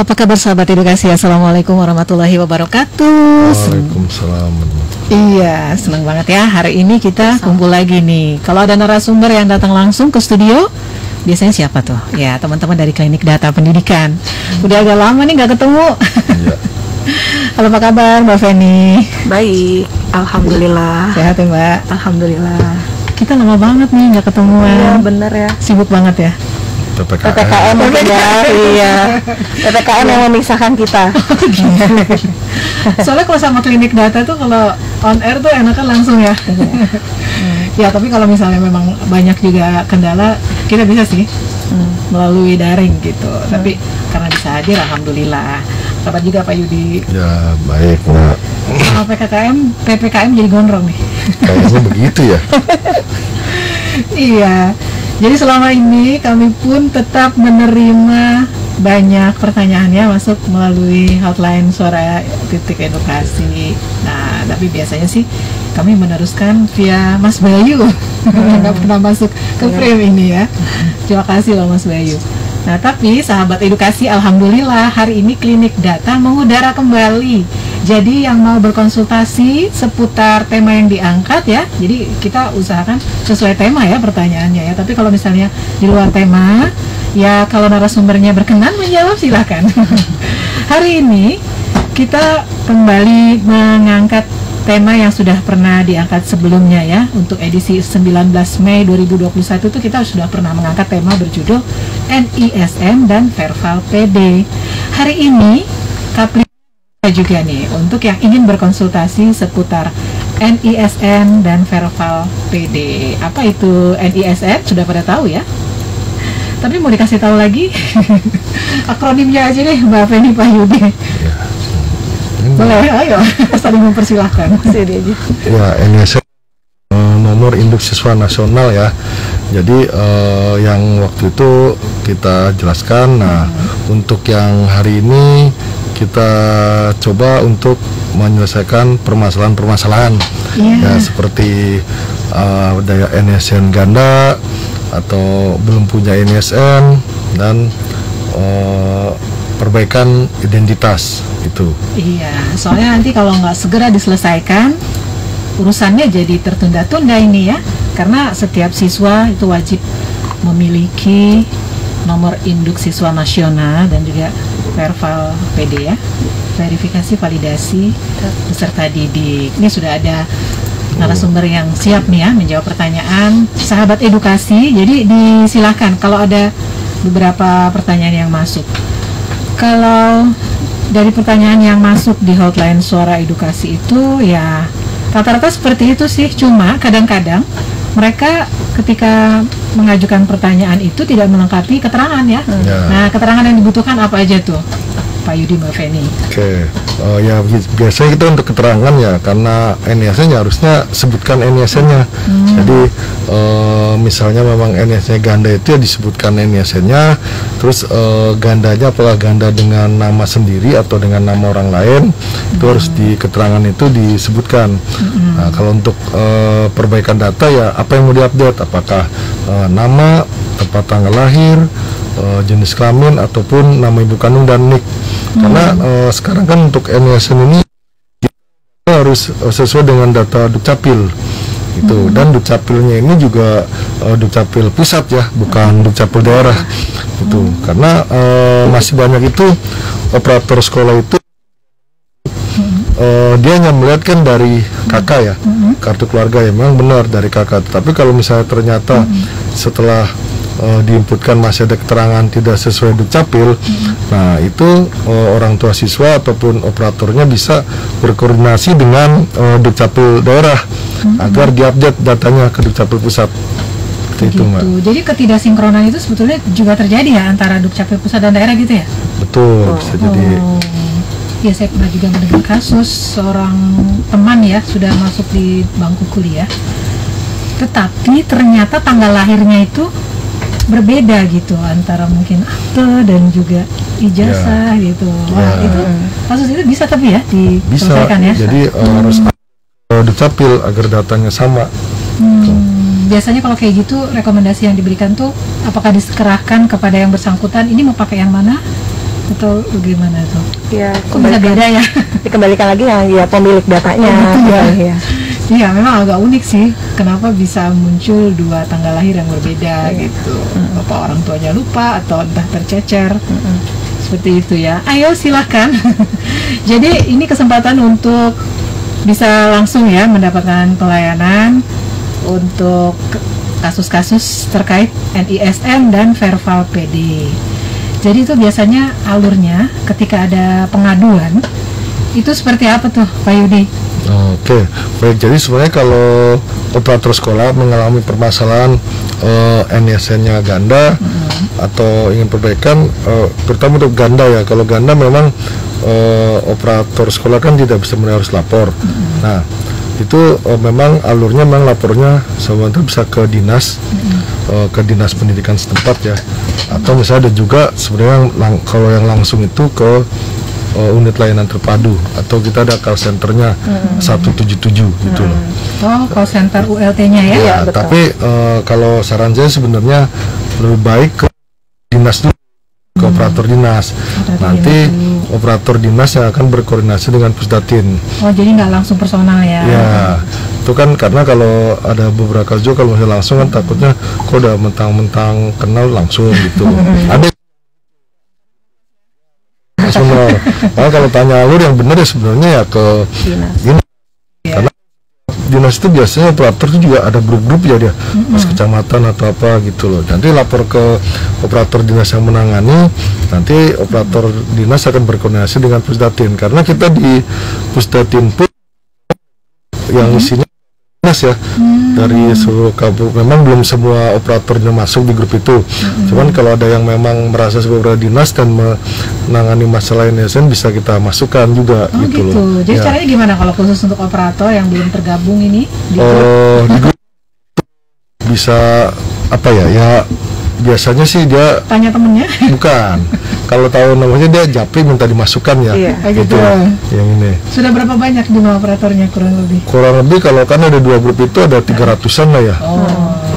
Apa kabar sahabat edukasi? Assalamualaikum warahmatullahi wabarakatuh. Waalaikumsalam. Iya, senang banget ya. Hari ini kita kumpul lagi nih. Kalau ada narasumber yang datang langsung ke studio, biasanya siapa tuh? Ya, teman-teman dari Klinik Data Pendidikan. Udah agak lama nih nggak ketemu. Iya. Halo, apa kabar Mbak Feni? Baik, alhamdulillah. Sehat ya Mbak? Alhamdulillah. Kita lama banget nih nggak ketemuan. Iya, bener ya. Sibuk banget ya. PPKM ya, iya. PPKM yang memisahkan kita. Soalnya kalau sama Klinik Data tuh kalau on air tuh enakan langsung ya. Ya, tapi kalau misalnya memang banyak juga kendala, kita bisa sih melalui daring gitu. Tapi karena bisa hadir, alhamdulillah. Kabar juga Pak Yudi. Ya, baik, Mbak. Sama PPKM jadi gondrong nih. Kayaknya begitu ya. Iya. Jadi selama ini kami pun tetap menerima banyak pertanyaannya masuk melalui hotline Suara Titik Edukasi. Nah, tapi biasanya sih kami meneruskan via Mas Bayu. Nggak pernah masuk ke frame ini ya. Terima kasih loh Mas Bayu. Nah, tapi sahabat edukasi, alhamdulillah hari ini Klinik Data mengudara kembali. Jadi yang mau berkonsultasi seputar tema yang diangkat ya, jadi kita usahakan sesuai tema ya pertanyaannya ya. Tapi kalau misalnya di luar tema, ya kalau narasumbernya berkenan menjawab silahkan. Hari ini kita kembali mengangkat tema yang sudah pernah diangkat sebelumnya ya. Untuk edisi 19 Mei 2021 itu kita sudah pernah mengangkat tema berjudul NISN dan Verval PD. Hari ini Kapli juga nih untuk yang ingin berkonsultasi seputar NISN dan Verval PD. Apa itu NISN? Sudah pada tahu ya? Tapi mau dikasih tahu lagi? Akronimnya aja deh Mbak Feni, Pak Yudi. Ya. Boleh, ayo saling mempersilahkan. Ya, NISN nomor induk siswa nasional ya. Jadi yang waktu itu kita jelaskan. Nah, untuk yang hari ini kita coba untuk menyelesaikan permasalahan-permasalahan ya, seperti daya NISN ganda atau belum punya NISN dan perbaikan identitas itu. Iya, soalnya nanti kalau nggak segera diselesaikan urusannya jadi tertunda-tunda ini ya, karena setiap siswa itu wajib memiliki nomor induk siswa nasional dan juga Verval PD ya, verifikasi validasi peserta didik. Ini sudah ada narasumber yang siap nih ya menjawab pertanyaan sahabat edukasi. Jadi disilahkan kalau ada beberapa pertanyaan yang masuk. Kalau dari pertanyaan yang masuk di hotline Suara Edukasi itu ya rata-rata seperti itu sih. Cuma kadang-kadang mereka ketika mengajukan pertanyaan itu tidak melengkapi keterangan ya. Nah, keterangan yang dibutuhkan apa aja tuh Pak Yudi, Mbak Feni? Oke, ya biasanya kita untuk keterangan ya, karena NISN-nya harusnya sebutkan NISN-nya. Jadi misalnya memang NISN-nya ganda itu ya disebutkan NISN-nya, terus gandanya apakah ganda dengan nama sendiri atau dengan nama orang lain, itu harus di keterangan itu disebutkan. Nah, kalau untuk perbaikan data ya apa yang mau diupdate, apakah nama, tempat tanggal lahir, jenis kelamin ataupun nama ibu kandung dan NIK. Karena sekarang kan untuk NISN ini kita harus sesuai dengan data Dukcapil gitu. Dan Dukcapilnya ini juga Dukcapil pusat ya, bukan Dukcapil daerah gitu. Karena masih banyak itu operator sekolah itu dia hanya melihat kan dari kakak ya, kartu keluarga ya, memang benar dari kakak. Tapi kalau misalnya ternyata setelah diinputkan masih ada keterangan tidak sesuai Dukcapil, nah itu orang tua siswa ataupun operatornya bisa berkoordinasi dengan Dukcapil daerah agar diupdate datanya ke Dukcapil pusat. Itu, Mbak. Jadi ketidaksinkronan itu sebetulnya juga terjadi ya antara Dukcapil pusat dan daerah gitu ya? Betul, bisa jadi. Ya, saya pernah juga mendengar kasus seorang teman ya sudah masuk di bangku kuliah, tetapi ternyata tanggal lahirnya itu berbeda gitu antara mungkin akte dan juga ijazah gitu. Wah, itu kasus itu bisa tapi ya diselesaikan ya. Jadi harus Dukcapil agar datanya sama. Biasanya kalau kayak gitu rekomendasi yang diberikan tuh apakah diserahkan kepada yang bersangkutan ini mau pakai yang mana? atau bagaimana tuh? Ya, Kok bisa beda ya? dikembalikan lagi yang ya pemilik datanya. Betul ya. Iya. Iya, memang agak unik sih. Kenapa bisa muncul dua tanggal lahir yang berbeda gitu? Apa orang tuanya lupa atau entah tercecer? Seperti itu ya. Ayo silahkan. Jadi ini kesempatan untuk bisa langsung ya mendapatkan pelayanan untuk kasus-kasus terkait NISM dan Verval PD. Jadi itu biasanya alurnya ketika ada pengaduan itu seperti apa tuh Pak Yudi? Oke, baik. Jadi sebenarnya kalau operator sekolah mengalami permasalahan NISN-nya ganda atau ingin perbaikan, terutama untuk ganda ya. Kalau ganda memang operator sekolah kan tidak bisa harus lapor. Nah, itu memang alurnya memang lapornya sebenarnya bisa ke dinas, ke dinas pendidikan setempat ya. Atau misalnya ada juga sebenarnya kalau yang langsung itu ke unit layanan terpadu atau kita ada call centernya 177 gitu loh. Oh, call center ULT-nya ya? Ya, tapi kalau saran saya sebenarnya lebih baik ke dinas dulu, ke operator dinas. Nanti operator dinas yang akan berkoordinasi dengan Pusdatin. Oh, jadi nggak langsung personal ya? Ya, itu kan karena kalau ada beberapa kasus juga kalau misalnya langsung kan takutnya kok udah mentang-mentang kenal langsung gitu. Ada benar. Nah, kalau tanya alur yang benar ya sebenarnya ya ke dinas. Karena dinas itu biasanya operator itu juga ada grup-grup ya dia, pas kecamatan atau apa gitu loh. Nanti lapor ke operator dinas yang menangani, nanti operator dinas akan berkoordinasi dengan Pusdatin. Karena kita di Pusdatin pun yang isinya dinas ya, dari seluruh kabupaten. Memang belum semua operatornya masuk di grup itu. Cuman kalau ada yang memang merasa sebagai dinas dan menangani masalah NISN bisa kita masukkan juga gitu loh. Jadi caranya gimana kalau khusus untuk operator yang belum tergabung ini? Di grup bisa apa ya? Ya biasanya sih dia tanya temennya. Bukan. Kalau tahu namanya dia japri minta dimasukkan ya. Iya, gitu. Yang ini. Sudah berapa banyak jumlah operatornya kurang lebih? Kurang lebih kalau kan ada 2 grup itu ada 300-an lah ya. Oh,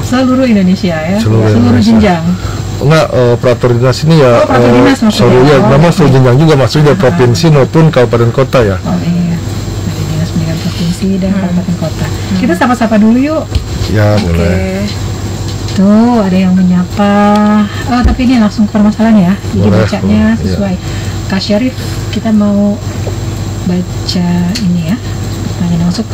seluruh Indonesia ya. Seluruh jenjang. Enggak, operator dinas ini ya. Operator dinas maksudnya. Ya, memang seluruh jenjang juga maksudnya provinsi maupun kabupaten kota ya. Oh iya. Dari dinas pendidikan provinsi dan kabupaten kota. Kita sapa-sapa dulu yuk. Ya, boleh. Tuh ada yang menyapa. Oh, tapi ini langsung ke permasalahan ya. Jadi boleh, bacanya sesuai. Kak Syarif, kita mau baca ini ya. Pertanyaan masuk.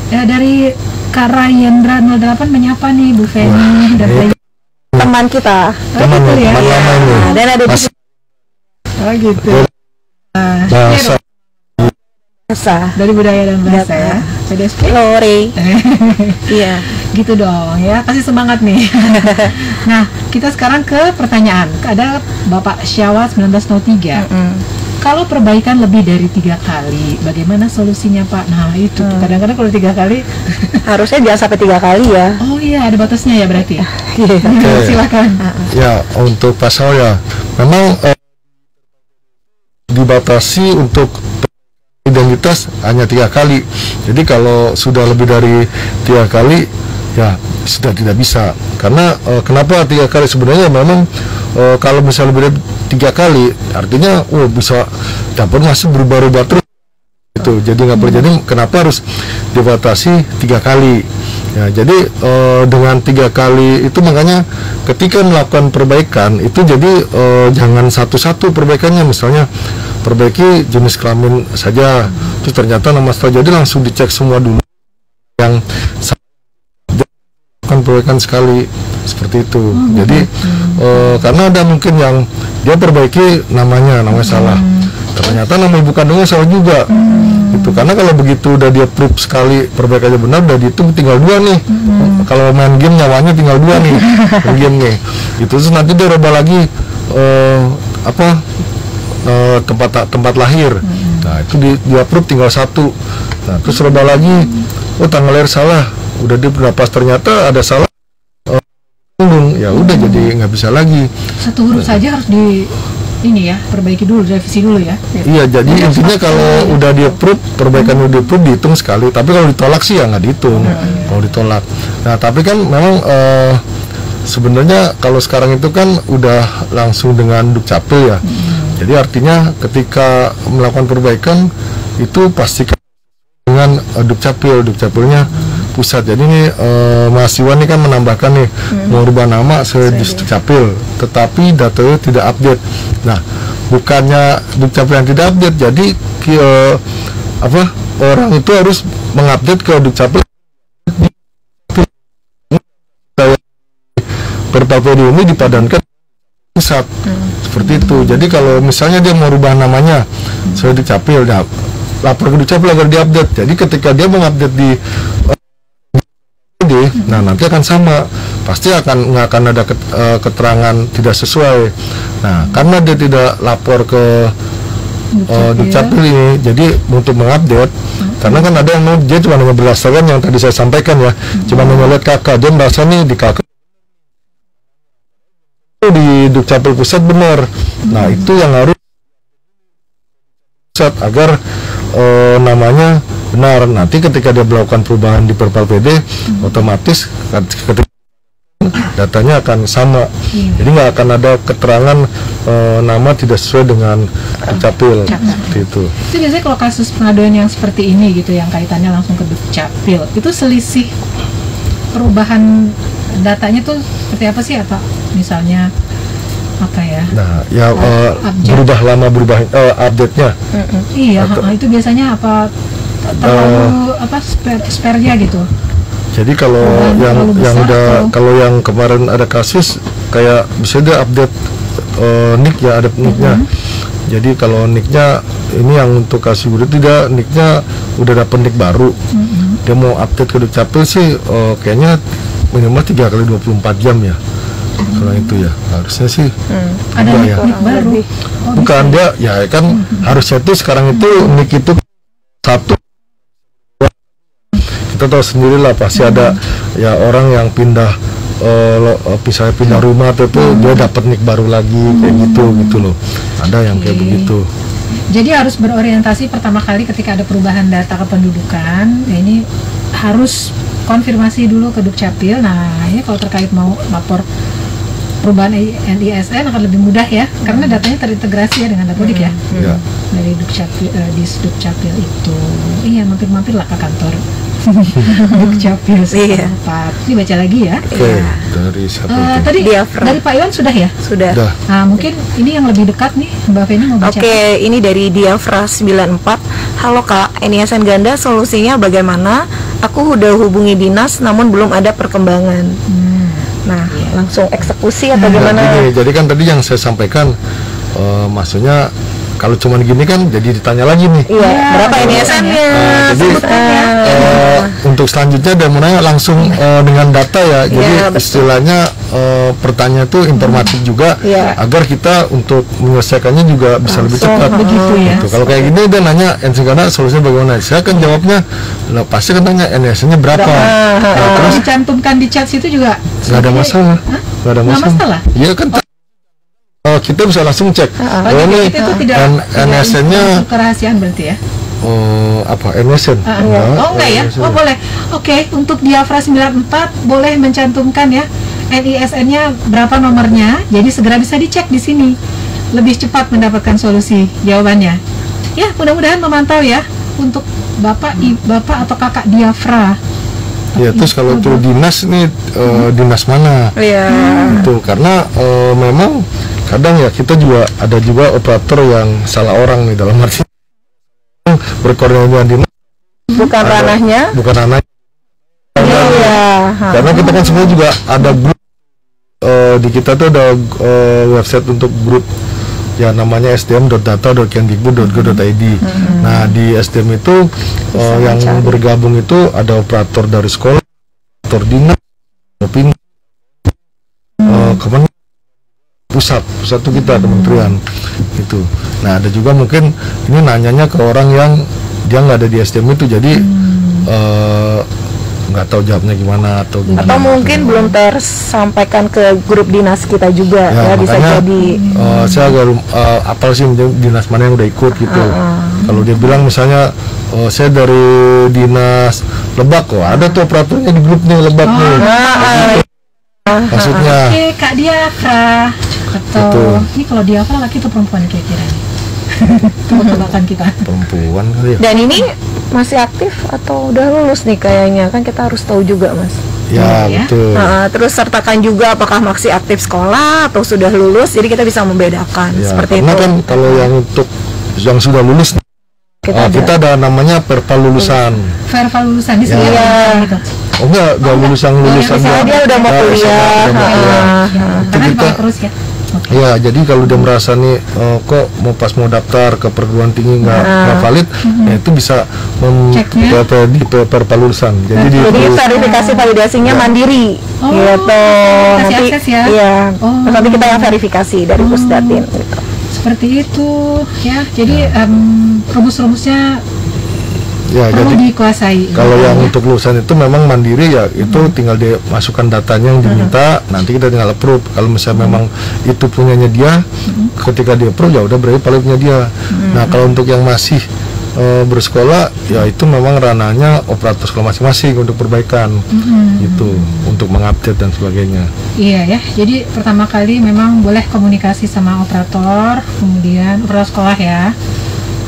Dari Kak Rayendra 08 menyapa nih Bu Feni dan teman kita. Teman ya. Dan ada di gitu. Bahasa dari budaya dan bahasa ya. PDSP. Lore. Iya. Gitu dong ya, kasih semangat nih. Nah, kita sekarang ke pertanyaan. Ada Bapak Syawal 1903. Kalau perbaikan lebih dari 3 kali, bagaimana solusinya Pak? Nah itu kadang-kadang kalau 3 kali harusnya jangan sampai 3 kali ya. Oh iya, ada batasnya ya berarti. Silakan. Ya, untuk pasal ya memang dibatasi untuk identitas hanya 3 kali. Jadi kalau sudah lebih dari 3 kali ya sudah tidak bisa. Karena kenapa 3 kali sebenarnya memang kalau misalnya lebih dari 3 kali artinya bisa dapur masih berubah-ubah terus itu. Jadi nggak boleh. Jadi kenapa harus dibatasi 3 kali? Ya, jadi dengan 3 kali itu makanya ketika melakukan perbaikan itu jadi jangan satu-satu perbaikannya, misalnya perbaiki jenis kelamin saja, terus ternyata nama setelah jadi langsung dicek semua dulu yang kan perbaikan sekali seperti itu. Jadi karena ada mungkin yang dia perbaiki namanya salah, ternyata nama ibu kandungnya salah juga. Itu karena kalau begitu udah dia proof sekali perbaikannya benar, udah dihitung tinggal 2 nih. Kalau main game nyawanya tinggal 2 nih, main game nih. Itu terus nanti dia rubah lagi tempat lahir. Nah itu di approve tinggal 1. Nah terus rubah lagi, tanggal lahir salah, udah dia pas ternyata ada salah, ya udah jadi nggak bisa lagi. 1 huruf saja harus di ini ya, perbaiki dulu, revisi dulu ya. Iya, jadi intinya kalau udah di approve, perbaikan udah di approve dihitung sekali. Tapi kalau ditolak sih ya nggak dihitung. Kalau ditolak. Nah tapi kan memang sebenarnya kalau sekarang itu kan udah langsung dengan Dukcapil ya. Jadi artinya ketika melakukan perbaikan itu pastikan dengan Dukcapilnya pusat. Jadi ini Mas Iwan ini kan menambahkan nih merubah nama di Dukcapil, tetapi datanya tidak update. Nah, bukannya Dukcapil yang tidak update, jadi orang itu harus mengupdate ke Dukcapil Perpalpedi ini dipadankan pusat seperti itu. Jadi kalau misalnya dia mau rubah namanya sesuai Dukcapil, lapor ke Dukcapil agar diupdate. Jadi ketika dia mengupdate di nah nanti akan sama, pasti nggak akan ada keterangan tidak sesuai. Nah karena dia tidak lapor ke Dukcapil ini, jadi untuk mengupdate, karena kan ada yang dia cuma hanya berdasarkan yang tadi saya sampaikan ya, cuma hanya lihat kakak, dia merasa nih di kakak di Dukcapil pusat benar. Nah itu yang harus pusat agar namanya benar. Nanti ketika dia melakukan perubahan di Perpalpedi, otomatis ketika datanya akan sama. Jadi nggak akan ada keterangan nama tidak sesuai dengan Dukcapil. Seperti itu. Itu biasanya kalau kasus pengaduan yang seperti ini gitu, yang kaitannya langsung ke Dukcapil, itu selisih perubahan datanya tuh seperti apa sih? Apa misalnya apa ya? Nah, ya berubah lama, berubah update-nya. Iya, itu biasanya apa terlalu spare-nya gitu. Jadi kalau kalau yang kemarin ada kasus kayak bisa dia update nick ya, ada nicknya. Jadi kalau nicknya ini yang untuk kasih guru tidak, nicknya udah dapet nick baru, dia mau update ke Dukcapil sih kayaknya minimal 3 kali 24 jam ya. Kalau itu ya harusnya sih ada nick ya. baru. Bukan dia ya kan harusnya tuh sekarang itu nick itu satu, kita tahu sendiri lah pasti ada ya orang yang pindah misalnya pindah rumah atau itu dia dapat nick baru lagi kayak gitu loh, ada yang kayak begitu. Jadi harus berorientasi pertama kali ketika ada perubahan data kependudukan, ya ini harus konfirmasi dulu ke Dukcapil. Nah ini kalau terkait mau lapor perubahan NISN akan lebih mudah ya, karena datanya terintegrasi ya dengan Dapodik ya. Dari Dukcapil, di Dukcapil itu. Iya, mampir-mampir lah ke kantor Dukcapil setempat. Ini baca lagi ya. Dari siapa tadi dari Pak Iwan sudah ya? Sudah. Nah, mungkin ini yang lebih dekat nih, Mbak Feni mau baca. Ini dari Diafra 94. Halo Kak, NISN ganda solusinya bagaimana? Aku udah hubungi dinas namun belum ada perkembangan. Nah, langsung eksekusi atau gimana? Gini, jadi kan tadi yang saya sampaikan, maksudnya kalau cuman gini kan jadi ditanya lagi nih. Iya, berapa NISN-nya? Jadi untuk selanjutnya dia mau nanya langsung dengan data ya. Jadi istilahnya pertanyaan itu informatif juga agar kita untuk menyelesaikannya juga bisa lebih cepat. Begitu ya. Gitu. Kalau kayak gini dia nanya NISN solusinya bagaimana? Saya kan jawabnya, pasti kan tanya NISN-nya berapa. Terus dicantumkan di chat situ juga nggak ada masalah. Nggak ada masalah. Iya kan. Kita bisa langsung cek. Ini itu tidak NISN-nya kerahasiaan berarti ya? Apa NISN? Enggak ya? Boleh. Oke, untuk Diafra 94 boleh mencantumkan ya NISN-nya berapa nomornya. Jadi segera bisa dicek di sini. Lebih cepat mendapatkan solusi jawabannya. Ya, mudah-mudahan memantau ya untuk Bapak atau Kakak Diafra. Ya, terus kalau itu dinas nih dinas mana? Iya. Itu karena memang kadang ya kita juga ada juga operator yang salah orang nih, dalam arti berkoordinasi dengan dinas bukan ranahnya. Karena kita kan sebenarnya juga ada grup di kita tuh ada website untuk grup ya namanya sdm.data.kemdikbud.go.id. Nah di SDM itu yang bergabung itu ada operator dari sekolah, operator dinas, kementerian pusat itu kita kementerian itu. Nah ada juga mungkin ini nanyanya ke orang yang dia nggak ada di SDM itu, jadi nggak tahu jawabnya gimana atau mungkin belum tersampaikan ke grup dinas kita juga ya bisa jadi. Saya agak apal sih dinas mana yang udah ikut gitu. Kalau dia bilang misalnya saya dari dinas Lebak, ada tuh operatornya di grupnya Lebak nih. maksudnya. Oke, Kak Diafra atau Betul. ini kalau Diafra laki atau perempuan kira-kira nih? Tebak-tebakan kita. Perempuan kali ya. Dan ini masih aktif atau udah lulus nih kayaknya, kan kita harus tahu juga Mas. Ya, Ya. betul. Terus sertakan juga apakah masih aktif sekolah atau sudah lulus, jadi kita bisa membedakan Ya, seperti karena itu. kan kalau yang untuk yang sudah lulus kita ada namanya perpa lulusan. Verva lulusan di sini Ya. ya. Gitu. Oh enggak lulusan lulusan. misalnya dia udah mau kuliah, udah mau kuliah. Karena kita- dipakai terus ya. Oke. Ya, jadi kalau dia merasa nih kok mau daftar ke perguruan tinggi nggak valid, ya itu bisa Ceknya. di perpa lulusan. Jadi di Jadi verifikasi validasinya mandiri, Oh, gitu. kasih akses ya? Iya. Oh. Terus nanti kita yang verifikasi dari Pusdatin. Gitu. Seperti itu ya. Jadi rumus-rumusnya ya perlu jadi dikuasai. kalau yang Ya. untuk lulusan itu memang mandiri ya, itu tinggal dia masukkan datanya yang diminta, nanti kita tinggal approve. Kalau misalnya memang itu punyanya dia, ketika dia approve ya udah berarti paling punya dia. Nah, kalau untuk yang masih bersekolah ya itu memang ranahnya operator sekolah masing-masing untuk perbaikan, gitu, untuk mengupdate dan sebagainya. Iya ya, jadi pertama kali memang boleh komunikasi sama operator, kemudian operator sekolah ya,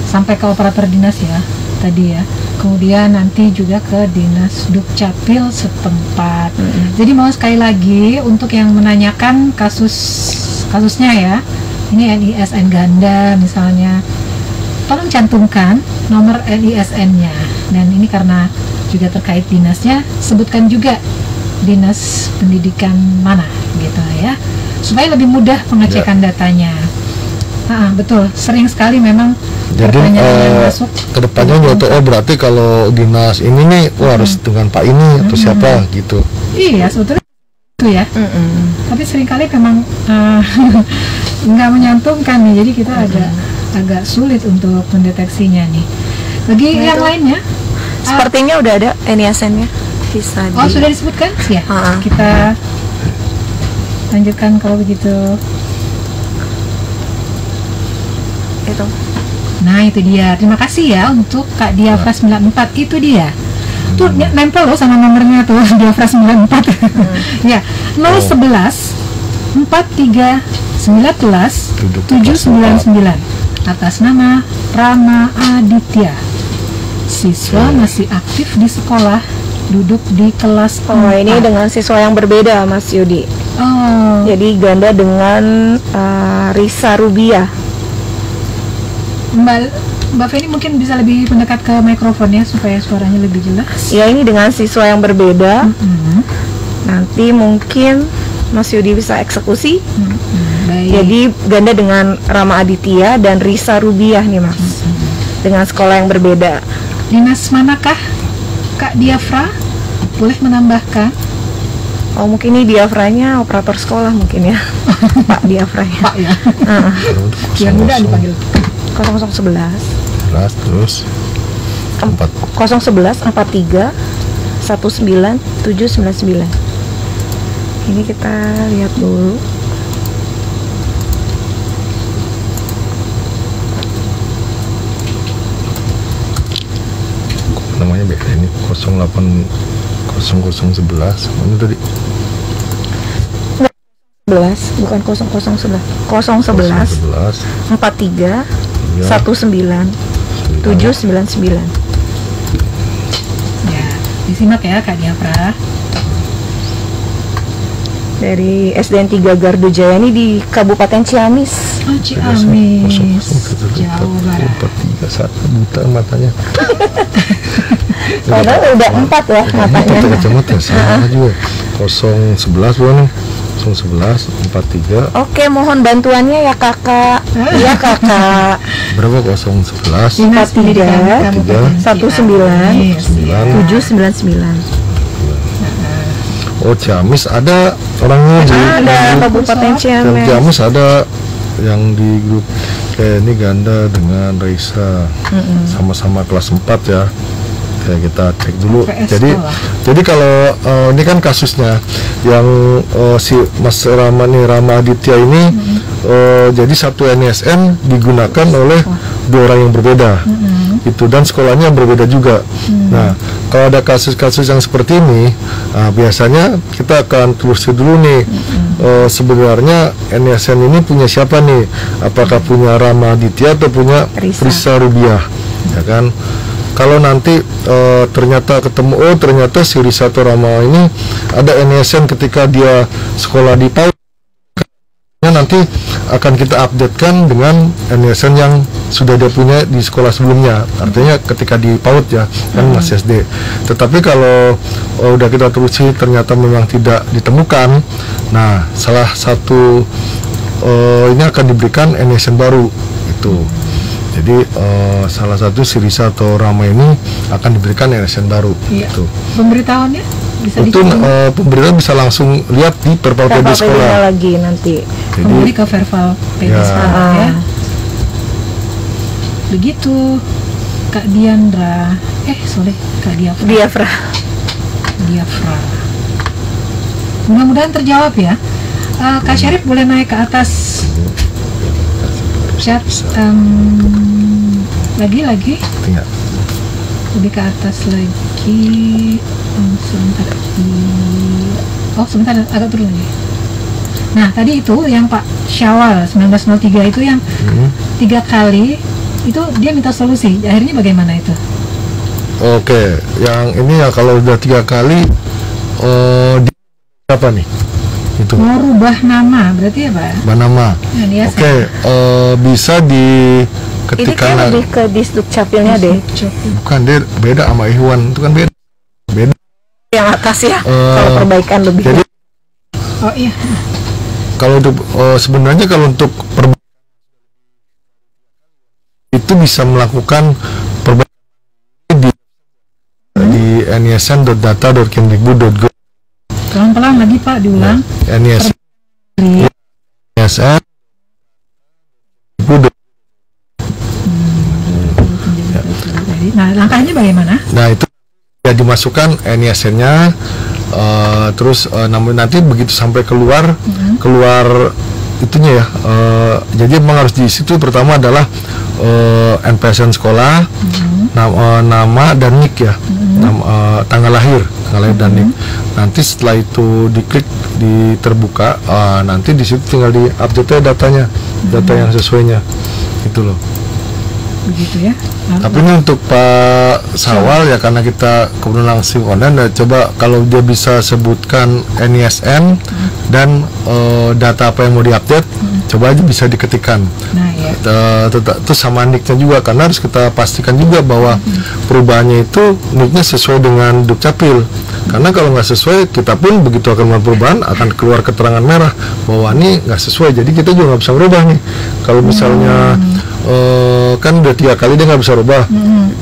sampai ke operator dinas ya tadi ya, kemudian nanti juga ke dinas dukcapil setempat. Jadi mau sekali lagi untuk yang menanyakan kasusnya ya, ini NISN ganda misalnya, tolong cantumkan nomor NISN-nya, dan ini karena juga terkait dinasnya, sebutkan juga dinas pendidikan mana gitu ya, supaya lebih mudah pengecekan datanya. Betul, sering sekali memang Jadi pertanyaan yang masuk. kedepannya nyontoh, oh berarti kalau dinas ini nih harus dengan Pak ini atau siapa gitu. Iya, sebetulnya itu ya. Tapi seringkali memang nggak menyantumkan nih, jadi kita agak sulit untuk mendeteksinya nih. Bagi yang lainnya, Sepertinya udah ada NISN-nya. Bisa oh sudah disebutkan ya. Kita lanjutkan kalau begitu. itu. Nah itu dia, terima kasih ya untuk Kak Diafra 94, itu dia tuh nempel loh sama nomornya tuh Diafra 94 ya, 011 43 19 799 atas nama Rama Aditya, siswa masih aktif di sekolah, duduk di kelas Oh, 4. ini dengan siswa yang berbeda Mas Yudi. Oh, Jadi ganda dengan Risa Rubiah. Mbak Feni mungkin bisa lebih mendekat ke mikrofon ya supaya suaranya lebih jelas. Ya, ini dengan siswa yang berbeda. Mm-mm. Nanti mungkin Mas Yudi bisa eksekusi. Baik. Jadi ganda dengan Rama Aditya dan Risa Rubiah nih Mas. Dengan sekolah yang berbeda. Dinas manakah Kak Diafra? Boleh menambahkan? Oh, mungkin ini Diafranya operator sekolah mungkin ya. Pak Diafranya. Pak ya. Yang Yang muda dipanggil. 0011 terus 4 011 43 19 799. Ini kita lihat dulu. namanya beda ini 08 0011 mana tadi 11 bukan 0011 011 43 19 799. Ya, disimak ya Kak Diafra. Dari SDN 3 Gardu Jaya ini di Kabupaten Ciamis. Oh, Ciamis, Jawa Barat. 43 buta matanya. Karena udah 4 ya matanya. Kacamata sama juga 011 bukan 011 43 Oke, mohon bantuannya ya kakak. Iya kakak. berapa 011 Dinas Pendidikan 43, Kabupaten 19 Ciamis. 799. oh Ciamis ada orangnya di Ada Kabupaten di Ciamis. Ciamis ada yang di grup kayak ini ganda dengan Raisa sama-sama kelas 4 ya. Kayak kita cek dulu. PS Jadi sekolah. kalau ini kan kasusnya yang si Mas Rama Aditya ini jadi satu NISN digunakan oleh dua orang yang berbeda. Itu dan sekolahnya berbeda juga. Nah, kalau ada kasus-kasus yang seperti ini, biasanya kita akan telusuri dulu nih, sebenarnya NISN ini punya siapa nih? Apakah punya Rama Aditya atau punya Risa Rubiah, ya kan? Kalau nanti ternyata ketemu, oh ternyata si Risa atau Rama ini ada NISN ketika dia sekolah di PAUD, nanti akan kita updatekan dengan NISN yang sudah dia punya di sekolah sebelumnya, artinya ketika di PAUD ya kan masih SD. Tetapi kalau udah kita telusuri ternyata memang tidak ditemukan, nah salah satu ini akan diberikan NISN baru itu. Jadi salah satu si Risa atau Rama ini akan diberikan NISN baru. Iya. Gitu. Pemberitahuannya bisa itu pemberitahuan bisa langsung lihat di Verval PD sekolah lagi nanti. Kembali ke Verval PD ya. sekolah ya. Begitu Kak Diandra, Kak Diafra. Mudah-mudahan terjawab ya. Kak Syarif boleh naik ke atas chat lagi ya. Lebih ke atas lagi. Sebentar agak turun lagi. Nah tadi itu yang Pak Syawal 1903 itu yang 3 kali itu dia minta solusi, akhirnya bagaimana itu? Oke, yang ini ya kalau udah 3 kali apa nih? Itu mau rubah nama berarti ya Pak? Rubah nama. Nah, oke, bisa di ketika ini kan lebih ke Disdukcapilnya deh. Bukan, dia beda sama Ikhwan, itu kan beda. Yang atas ya, kalau perbaikan lebih. Jadi, oh iya. Kalau untuk sebenarnya kalau untuk perbaikan itu bisa melakukan perbaikan di nisn.data.kemdikbud.go. Pelan-pelan lagi Pak, diulang. NISN. Nah, langkahnya bagaimana? Nah, itu ya dimasukkan NISN-nya, terus namun nanti begitu sampai keluar itunya ya. Jadi memang harus di situ pertama adalah NPSN sekolah, nama dan NIK ya, tanggal lahir dan NIK. Nanti setelah itu diklik di terbuka, nanti di situ tinggal di update datanya, data yang sesuainya, itu loh. Begitu ya. Tapi ini untuk Pak Sawal ya, karena kita kebetulan langsung online, coba kalau dia bisa sebutkan NISN dan data apa yang mau diupdate, coba aja bisa diketikkan. Nah, ya. Terus sama NIK-nya juga, karena harus kita pastikan juga bahwa perubahannya itu NIK-nya sesuai dengan Dukcapil. Karena kalau nggak sesuai, kita pun begitu akan melakukan perubahan akan keluar keterangan merah bahwa ini nggak sesuai. Jadi kita juga nggak bisa merubah nih. Kalau misalnya kan udah 3 kali dia nggak bisa rubah,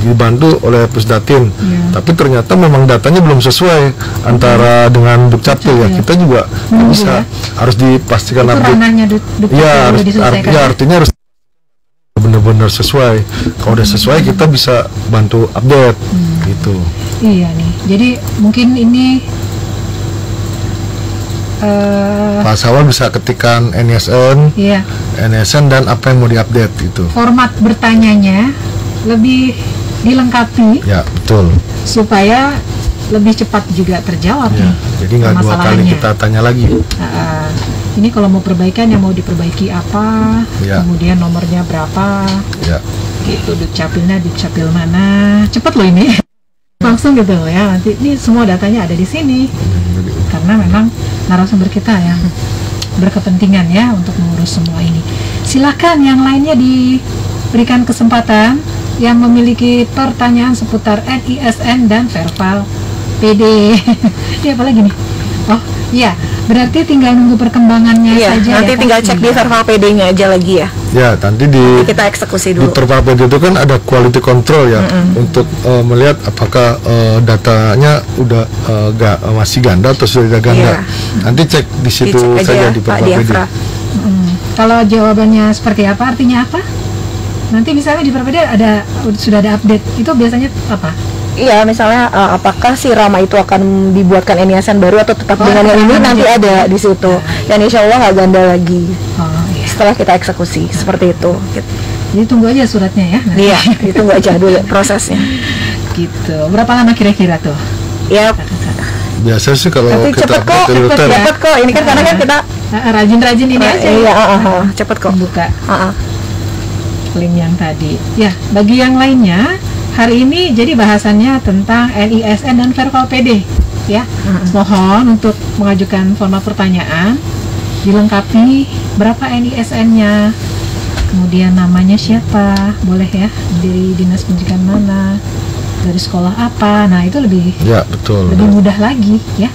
dibantu oleh Pusdatin, tapi ternyata memang datanya belum sesuai antara dengan Dukcapil ya, kita juga nggak bisa, harus dipastikan update. Ya, artinya harus benar-benar sesuai. Kalau udah sesuai, kita bisa bantu update gitu. Iya nih, jadi mungkin ini Pak Sawal bisa ketikkan NISN, NISN dan apa yang mau diupdate itu. Format bertanyanya lebih dilengkapi. Ya, betul. Supaya lebih cepat juga terjawab nih. Jadi nggak 2 kali kita tanya lagi. Ini kalau mau perbaikan, yang mau diperbaiki apa, kemudian nomornya berapa, gitu, Dukcapilnya Dukcapil mana, cepet loh ini. Langsung gitu ya, nanti ini semua datanya ada di sini. Karena memang narasumber kita yang berkepentingan ya untuk mengurus semua ini. Silakan yang lainnya diberikan kesempatan yang memiliki pertanyaan seputar NISN dan Verval PD. Ini apa lagi nih? Oh iya, berarti tinggal nunggu perkembangannya saja. Nanti tinggal cek di Verval PD-nya aja lagi ya. Ya, nanti kita eksekusi dulu. Di Verval PD itu kan ada quality control ya, untuk melihat apakah datanya udah masih ganda atau sudah ganda. Nanti cek di situ saja di Verval PD. Kalau jawabannya seperti apa, artinya apa? Nanti misalnya di Verval PD sudah ada update, itu biasanya apa? Iya, misalnya apakah si Rama itu akan dibuatkan NISN baru atau tetap dengan yang ini, nanti ada di situ. Dan insya Allah nggak ganda lagi. Setelah kita eksekusi seperti itu. Jadi tunggu aja suratnya ya. Iya, ditunggu aja dulu prosesnya. Gitu. Berapa lama kira-kira tuh? Ya, Biasa sih kalau nanti kita cepet kok, filter cepet kok. Ini kan karena kan kita Rajin-rajin ini aja iya, ya. cepet kok. Buka Ah, ah. link yang tadi. Ya, bagi yang lainnya, hari ini jadi bahasannya tentang NISN dan Verbal PD. Ya, mohon untuk mengajukan formal pertanyaan, dilengkapi berapa NISN-nya, kemudian namanya siapa, boleh ya, dari dinas pendidikan mana, dari sekolah apa. Nah, itu lebih Ya betul. lebih mudah lagi ya.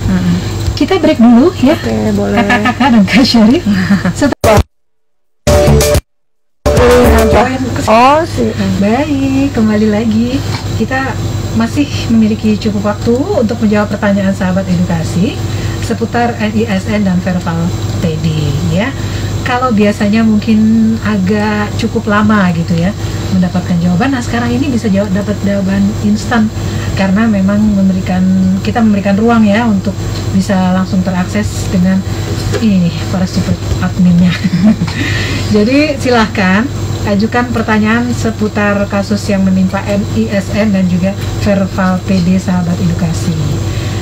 Kita break dulu ya. Oke, boleh. Kakak-kakak dan Kak Syarif. Setelah Oh sih. baik, kembali lagi. Kita masih memiliki cukup waktu untuk menjawab pertanyaan sahabat edukasi seputar NISN dan Verbal PD ya. Kalau biasanya mungkin agak cukup lama gitu ya mendapatkan jawaban. Nah, sekarang ini bisa dapat jawaban instan karena memang kita memberikan ruang ya untuk bisa langsung terakses dengan ini para super adminnya. Jadi silahkan ajukan pertanyaan seputar kasus yang menimpa NISN dan juga Verbal PD sahabat edukasi.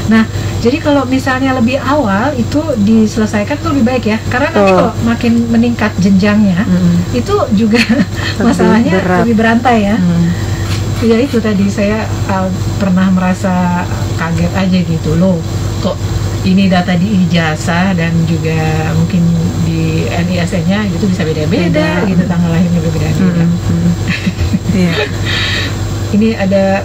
Nah, jadi kalau misalnya lebih awal itu diselesaikan tuh lebih baik ya, karena nanti kalau makin meningkat jenjangnya, itu juga masalahnya berat. lebih berantai ya. Ya itu tadi saya pernah merasa kaget aja gitu loh, kok ini data di ijazah dan juga mungkin di NISN-nya gitu bisa beda-beda gitu, tanggal lahirnya berbeda-beda. Iya. Ini ada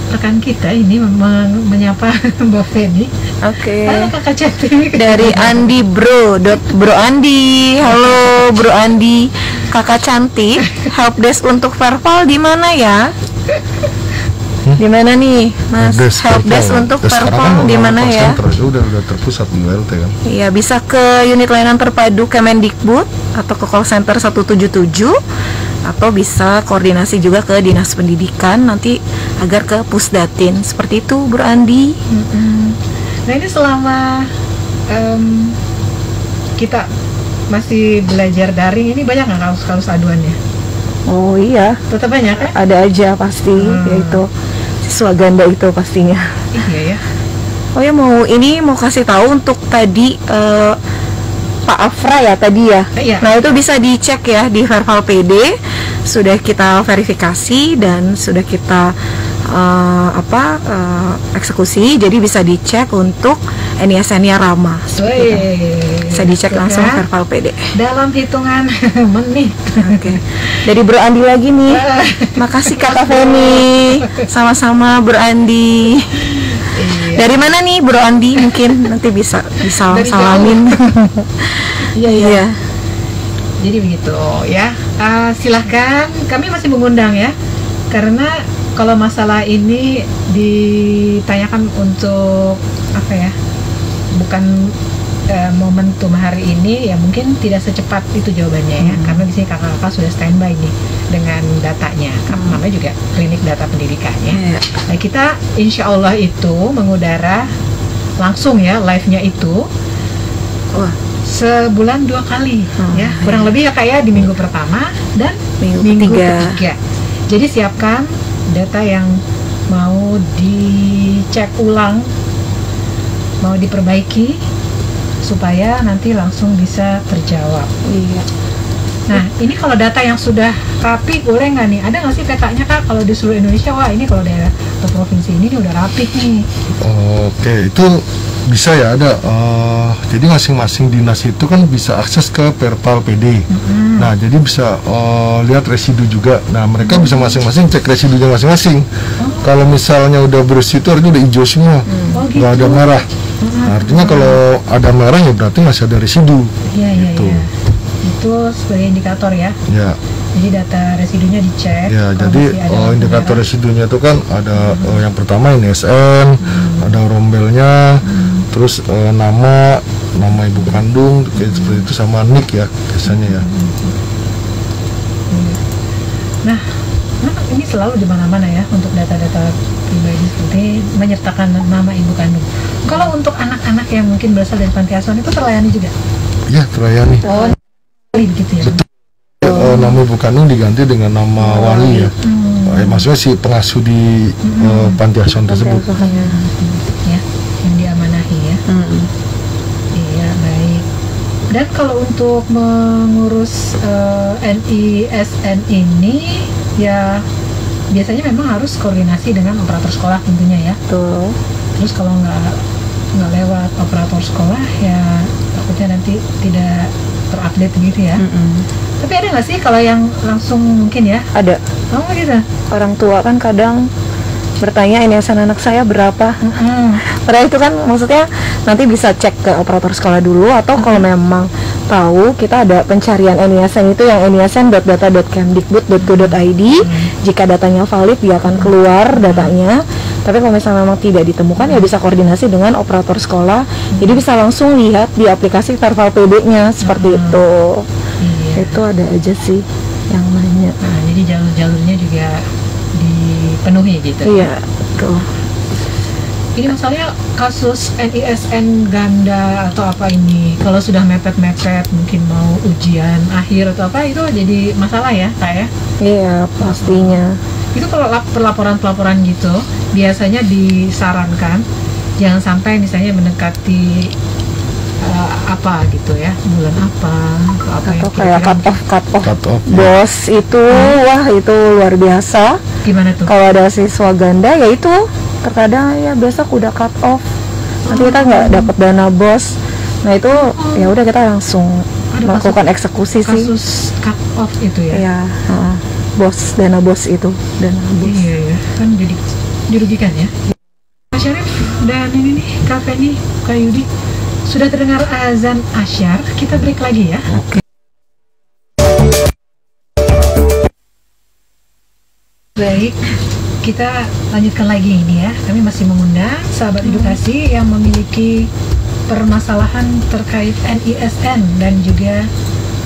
rekan kita ini memang menyapa Mbak Feni. Oke. Halo kakak cantik. Dari Andi Bro. Bro Andi. Halo Bro Andi. Kakak cantik. Helpdesk untuk verbal di mana ya? Di mana nih, Mas? Helpdesk untuk verbal di mana ya? Udah terpusat di ULT kan. Iya, bisa ke unit layanan terpadu Kemendikbud atau ke call center 177 atau bisa koordinasi juga ke Dinas Pendidikan nanti agar ke Pusdatin. Seperti itu, Bro Andi. Nah, ini selama kita masih belajar daring ini banyak nggak kasus-kasus aduannya? Oh iya, Tetap banyak kan? ada aja pasti, yaitu siswa ganda itu pastinya. Iya ya. Oh ya, mau kasih tahu untuk tadi Pak Afra ya tadi ya. Iya. Nah, itu bisa dicek ya di Verbal PD. Sudah kita verifikasi dan sudah kita eksekusi. Jadi bisa dicek untuk NISN-nya Rama. Bisa dicek langsung Verbal PD. Dalam hitungan menit. Oke. Dari Bro Andi lagi nih. Makasih Kak Feni. Sama-sama Bro Andi. Iya. Dari mana nih Bro Andi? Mungkin nanti bisa Dari salamin. Iya. Jadi begitu ya. Silahkan, kami masih mengundang ya. Karena kalau masalah ini ditanyakan untuk apa ya? Bukan momentum hari ini, ya mungkin tidak secepat itu jawabannya ya. Karena di sini kakak-kakak sudah standby nih dengan datanya. Namanya juga klinik data pendidikannya. Nah, kita insya Allah itu mengudara langsung ya, live-nya itu sebulan 2 kali ya, kurang lebih ya kayak di minggu pertama dan minggu ketiga. Jadi siapkan data yang mau dicek ulang, mau diperbaiki supaya nanti langsung bisa terjawab. Iya. Nah, ini kalau data yang sudah rapi boleh nggak nih? Ada nggak sih petanya Kak kalau di seluruh Indonesia? Wah, ini kalau daerah atau provinsi ini udah rapi nih. Oke, itu bisa ya ada. Jadi masing-masing dinas itu kan bisa akses ke Verbal PD. Nah, jadi bisa lihat residu juga. Nah, mereka bisa masing-masing cek residunya masing-masing. Kalau misalnya udah bersih itu artinya udah hijau semua, nggak ada merah. Nah, artinya kalau ada merah ya berarti masih ada residu. Iya, gitu. iya. Itu sebagai indikator ya. Ya. Jadi data residunya dicek. Ya, kalau jadi masih ada indikator merah. residunya itu kan ada yang pertama NISN, ada rombelnya, terus nama ibu kandung kayak seperti itu sama NIK ya biasanya ya. Nah, ini selalu di mana-mana ya untuk data-data pribadi seperti menyertakan nama ibu kandung. Kalau untuk anak-anak yang mungkin berasal dari panti asuhan itu terlayani juga? Iya, terlayani. Oh, gitu ya. Betul. Nama ibu kandung diganti dengan nama wali ya. Maksudnya si pengasuh di panti asuhan tersebut. Ya, yang diamanahi ya. Iya, baik. Dan kalau untuk mengurus NISN ini ya biasanya memang harus koordinasi dengan operator sekolah tentunya ya. Betul. Terus kalau nggak lewat operator sekolah ya takutnya nanti tidak terupdate gitu ya. Tapi ada nggak sih kalau yang langsung mungkin ya? Ada. Oh gitu. Orang tua kan kadang bertanya NISN anak saya berapa. Padahal itu kan maksudnya nanti bisa cek ke operator sekolah dulu, atau kalau memang tahu kita ada pencarian NISN itu yang nisn.data.kemdikbud.go.id. Jika datanya valid dia akan keluar datanya. Tapi kalau misalnya memang tidak ditemukan ya bisa koordinasi dengan operator sekolah. Jadi bisa langsung lihat di aplikasi Terval PB-nya seperti itu. Itu ada aja sih yang nanya. Nah, jadi jalur-jalurnya juga dipenuhi gitu. Iya, betul. Ini misalnya kasus NISN ganda atau apa ini, kalau sudah mepet-mepet mungkin mau ujian akhir atau apa, itu jadi masalah ya Kak ya? Iya, pastinya. Itu kalau pelaporan-pelaporan gitu biasanya disarankan jangan sampai misalnya mendekati apa gitu ya, bulan apa atau kayak cut off bos ya. Itu wah itu luar biasa. Gimana tuh? Kalau ada siswa ganda ya itu terkadang ya besok udah cut off, nanti kita nggak dapat dana bos. Nah itu ya udah kita langsung melakukan eksekusi sih. Kasus cut off itu ya? Iya, bos, dana bos itu, dana bos. Iya, kan jadi dirugikan ya. Pak Syarif dan ini nih Kak Feni, Kak Yudi, sudah terdengar azan asyar, kita break lagi ya. Oke. Baik, kita lanjutkan lagi ini ya. Kami masih mengundang sahabat edukasi yang memiliki permasalahan terkait NISN dan juga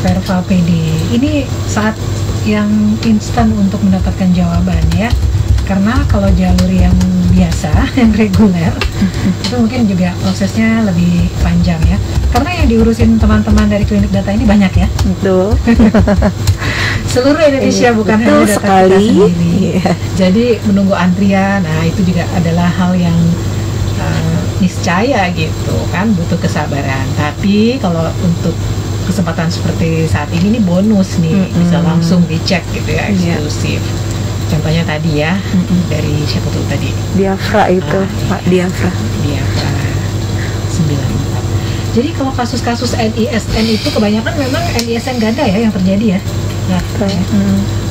Terval PD. Ini saat yang instan untuk mendapatkan jawaban ya. Karena kalau jalur yang biasa, yang reguler, itu mungkin juga prosesnya lebih panjang ya. Karena yang diurusin teman-teman dari klinik data ini banyak ya. Betul. Seluruh Indonesia, bukan hanya data kita sendiri. Jadi menunggu antrian, nah itu juga adalah hal yang niscaya gitu kan, butuh kesabaran. Tapi kalau untuk kesempatan seperti saat ini nih bonus nih, bisa langsung dicek gitu ya, eksklusif. Contohnya tadi ya, dari siapa tuh tadi? Diafra itu, Pak Diafra 94. Jadi kalau kasus-kasus NISN itu kebanyakan memang NISN ganda ya yang terjadi ya. Nah,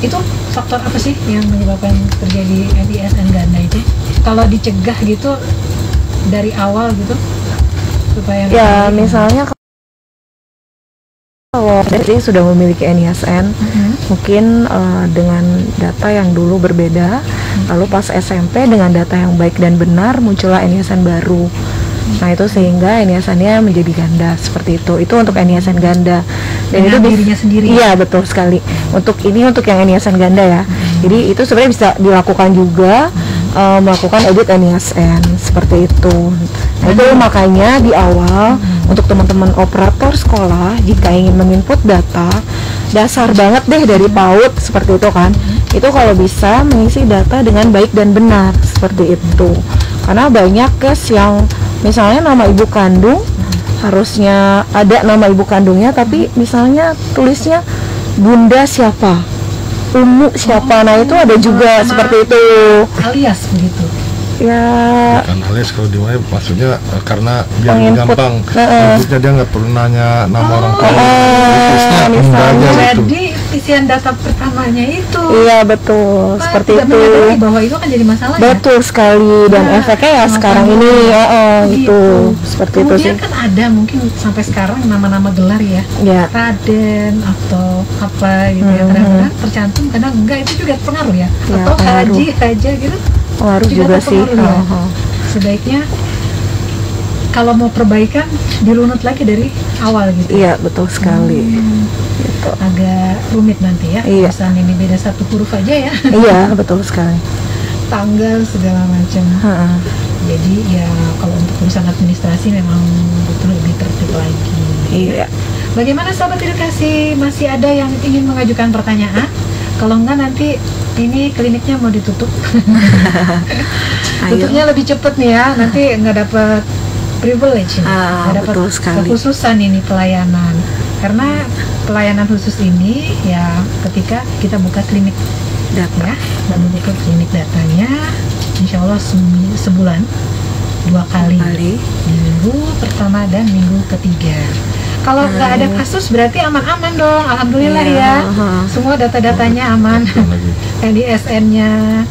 itu faktor apa sih yang menyebabkan terjadi NISN ganda itu? Kalau dicegah gitu dari awal gitu supaya ya misalnya kalau jadi sudah memiliki NISN, mungkin dengan data yang dulu berbeda, lalu pas SMP dengan data yang baik dan benar muncullah NISN baru. Nah itu sehingga NISN-nya menjadi ganda seperti itu. Itu untuk NISN ganda. Dan itu dirinya sendiri. Iya betul sekali. Untuk yang NISN ganda ya. Jadi itu sebenarnya bisa dilakukan juga. Melakukan edit NISN seperti itu. Nah, itu makanya di awal untuk teman-teman operator sekolah jika ingin menginput data dasar banget deh dari PAUD seperti itu kan, itu kalau bisa mengisi data dengan baik dan benar seperti itu. Karena banyak case yang misalnya nama ibu kandung harusnya ada nama ibu kandungnya, tapi misalnya tulisnya bunda siapa, Umu siapa, nah itu ada juga seperti itu. Alias begitu. Ya. Bukan alias kalau di mana maksudnya karena biar gampang. Inputnya dia nggak perlu nanya nama orang tua. Misalnya. Jadi isian data pertamanya itu. Iya betul. Seperti tidak itu. menyadari bahwa itu akan jadi masalah. Betul sekali dan efeknya ya sekarang ini itu seperti itu sih. Kemudian kan ada mungkin sampai sekarang nama-nama gelar ya. Raden atau apa gitu ya. Kadang-kadang tercantum, kadang enggak, itu juga pengaruh ya. Atau haji aja gitu. Pengaruh juga sih. Ya. Sebaiknya kalau mau perbaikan dirunut lagi dari awal gitu. Iya betul sekali. Gitu. Agak rumit nanti ya. Perusahaan ini beda satu huruf aja ya. Iya betul sekali. Tanggal segala macam. Jadi ya kalau untuk urusan administrasi memang butuh lebih tertib lagi. Iya. Bagaimana sahabat edukasi, masih ada yang ingin mengajukan pertanyaan? Kalau enggak nanti ini kliniknya mau ditutup. Tutupnya lebih cepet nih ya, nanti nggak dapat privilege, nggak dapat kekhususan ini pelayanan. Karena pelayanan khusus ini ya ketika kita buka klinik data ya, dan membuka klinik datanya, insya Allah sebulan 2 kali, minggu pertama dan minggu ketiga. Kalau nggak ada kasus berarti aman-aman dong, alhamdulillah ya. Semua data-datanya aman, NISN-nya.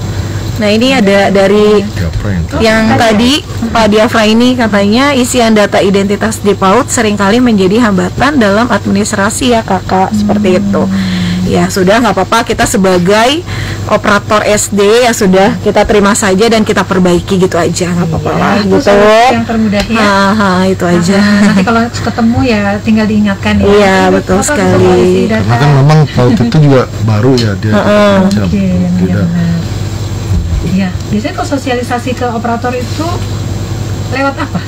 Nah ini ada dari yang tadi Pak Diafra ini katanya isian data identitas di PAUD seringkali menjadi hambatan dalam administrasi ya kakak, seperti itu. Ya sudah, nggak apa-apa, kita sebagai operator SD ya sudah, kita terima saja dan kita perbaiki gitu aja, nggak apa-apa lah gitu. Yang termudah ya. Itu aja. Nanti kalau ketemu ya tinggal diingatkan ya. Iya betul sekali. Karena kan memang PAUD itu juga baru ya dia. Iya, biasanya kalau sosialisasi ke operator itu lewat apa?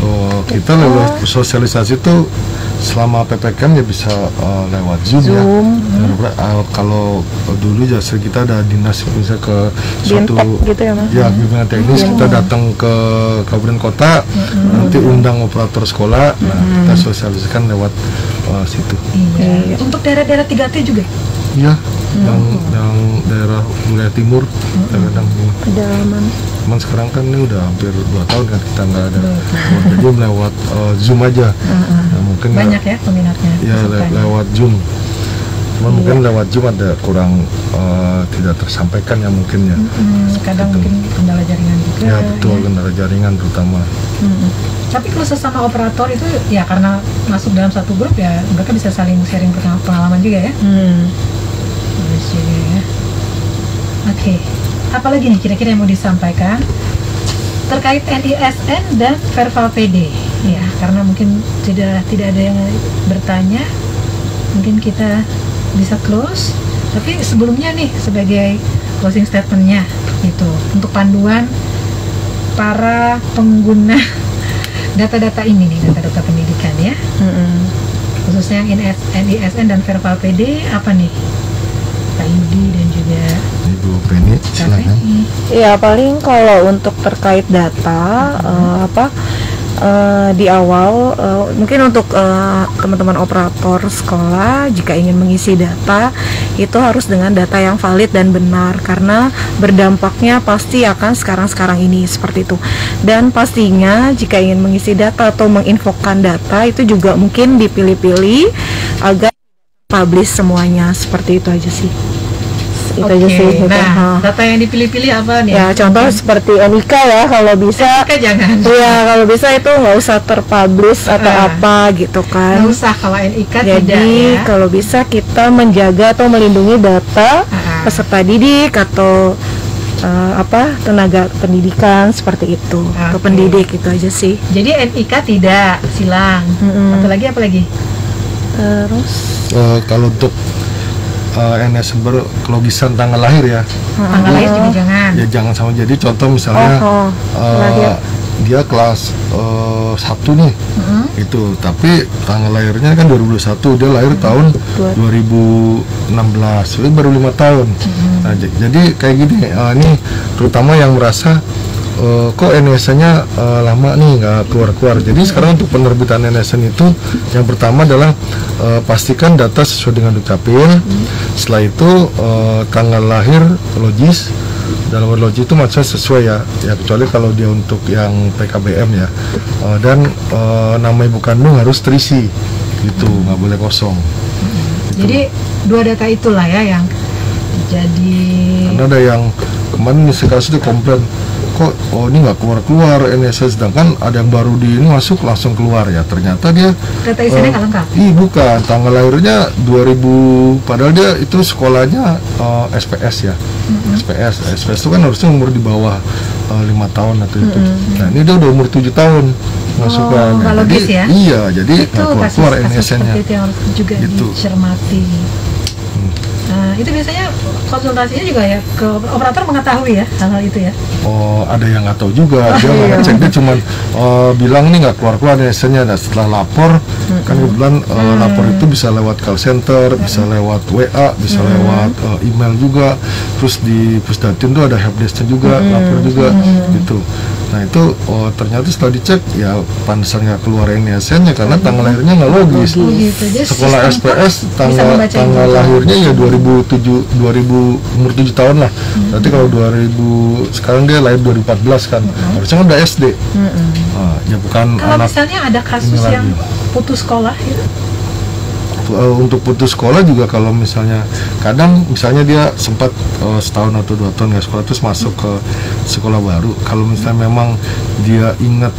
Oh, kita lewat sosialisasi itu selama PPKM ya bisa lewat Zoom. Ya. Kalau dulu ya kita ada dinas bisa ke suatu gitu ya bimbingan teknis, kita datang ke kabupaten kota, nanti undang operator sekolah, nah kita sosialisasikan lewat situ. Iya. Untuk daerah-daerah 3T juga? Iya, yang daerah wilayah timur kadang pedalaman. Cuman sekarang kan ini udah hampir 2 tahun kan kita nggak ada, jadi lewat Zoom aja. Nah, mungkin banyak ya peminatnya. Ya lewat Zoom. Cuman mungkin lewat Zoom ada kurang tidak tersampaikan ya mungkin ya. Kadang mungkin kendala jaringan juga. Ya betul, kendala jaringan terutama. Tapi kalau sesama operator itu ya karena masuk dalam satu grup ya mereka bisa saling sharing pengalaman juga ya. Oke. Apalagi nih kira-kira yang mau disampaikan terkait NISN dan Verbal PD ya, karena mungkin tidak ada yang bertanya, mungkin kita bisa close. Tapi sebelumnya nih sebagai closing statementnya itu untuk panduan para pengguna data-data ini nih, data-data pendidikan ya, khususnya yang NISN dan Verbal PD apa nih Pak Yudi dan juga Ibu Penny, silakan. Ya paling kalau untuk terkait data di awal mungkin untuk teman-teman operator sekolah jika ingin mengisi data itu harus dengan data yang valid dan benar, karena berdampaknya pasti akan sekarang ini seperti itu. Dan pastinya jika ingin mengisi data atau menginfokan data itu juga mungkin dipilih-pilih agar publish semuanya, seperti itu aja sih. Itu aja sih. Nah, data yang dipilih-pilih apa nih? Ya, contoh seperti NIK ya, kalau bisa. NIK jangan. Iya, kalau bisa itu nggak usah terpublish atau apa gitu kan. Nggak usah kalau NIK. Jadi tidak ya. Kalau bisa kita menjaga atau melindungi data peserta didik atau tenaga pendidikan seperti itu, atau pendidik, itu aja sih. Jadi NIK tidak, silang. Apalagi? Terus kalau untuk NISN kelogisan tanggal lahir ya. Tanggal lahir juga jangan. Ya jangan sama, jadi contoh misalnya dia kelas 1 nih, itu tapi tanggal lahirnya kan 2021, dia lahir tahun 2016, jadi baru 5 tahun. Nah, jadi kayak gini, ini terutama yang merasa kok NISN-nya lama nih nggak keluar-keluar. Jadi sekarang untuk penerbitan NISN itu yang pertama adalah pastikan data sesuai dengan Dukcapil. Setelah itu tanggal lahir logis. Dalam logis itu maksudnya sesuai ya kecuali kalau dia untuk yang PKBM ya. Dan nama ibu kandung harus terisi, gitu, nggak boleh kosong. Jadi dua data itulah ya yang jadi. Karena ada yang kemarin kasus itu komplain, kok ini nggak keluar NISN, sedangkan ada yang baru di ini masuk langsung keluar ya, ternyata dia data isinya nggak lengkap. Bukan, tanggal lahirnya 2000, padahal dia itu sekolahnya SPS ya. SPS itu kan harusnya umur di bawah 5 tahun atau itu. Nah ini dia udah umur 7 tahun masuknya. Nggak logis ya? Iya, jadi itu nggak keluar kasus NISN-nya seperti itu yang harus juga gitu. dicermati. itu biasanya konsultasinya juga ya ke operator mengetahui ya hal-hal itu ya. Oh, ada yang nggak tahu juga, dia nggak ngecek, dia cuman bilang nih nggak keluar-keluar NISN-nya. Nah, setelah lapor, kan kebetulan lapor itu bisa lewat call center, bisa lewat WA, bisa lewat email juga, terus di Pusdatin tuh ada helpdesk-nya juga, lapor juga, gitu. Nah itu ternyata setelah dicek ya pantesan nggak keluar NISN-nya karena tanggal lahirnya nggak logis. Gitu. Jadi Sekolah SPS tanggal lahirnya ya 2007, umur 7 tahun lah. Nanti kalau 2000 sekarang dia lahir 2014 kan, harusnya kan udah SD. Ya bukan kalau anak. misalnya ada kasus yang putus sekolah gitu. Untuk putus sekolah juga kalau misalnya kadang misalnya dia sempat setahun atau 2 tahun nggak sekolah terus masuk ke sekolah baru, kalau misalnya memang dia ingat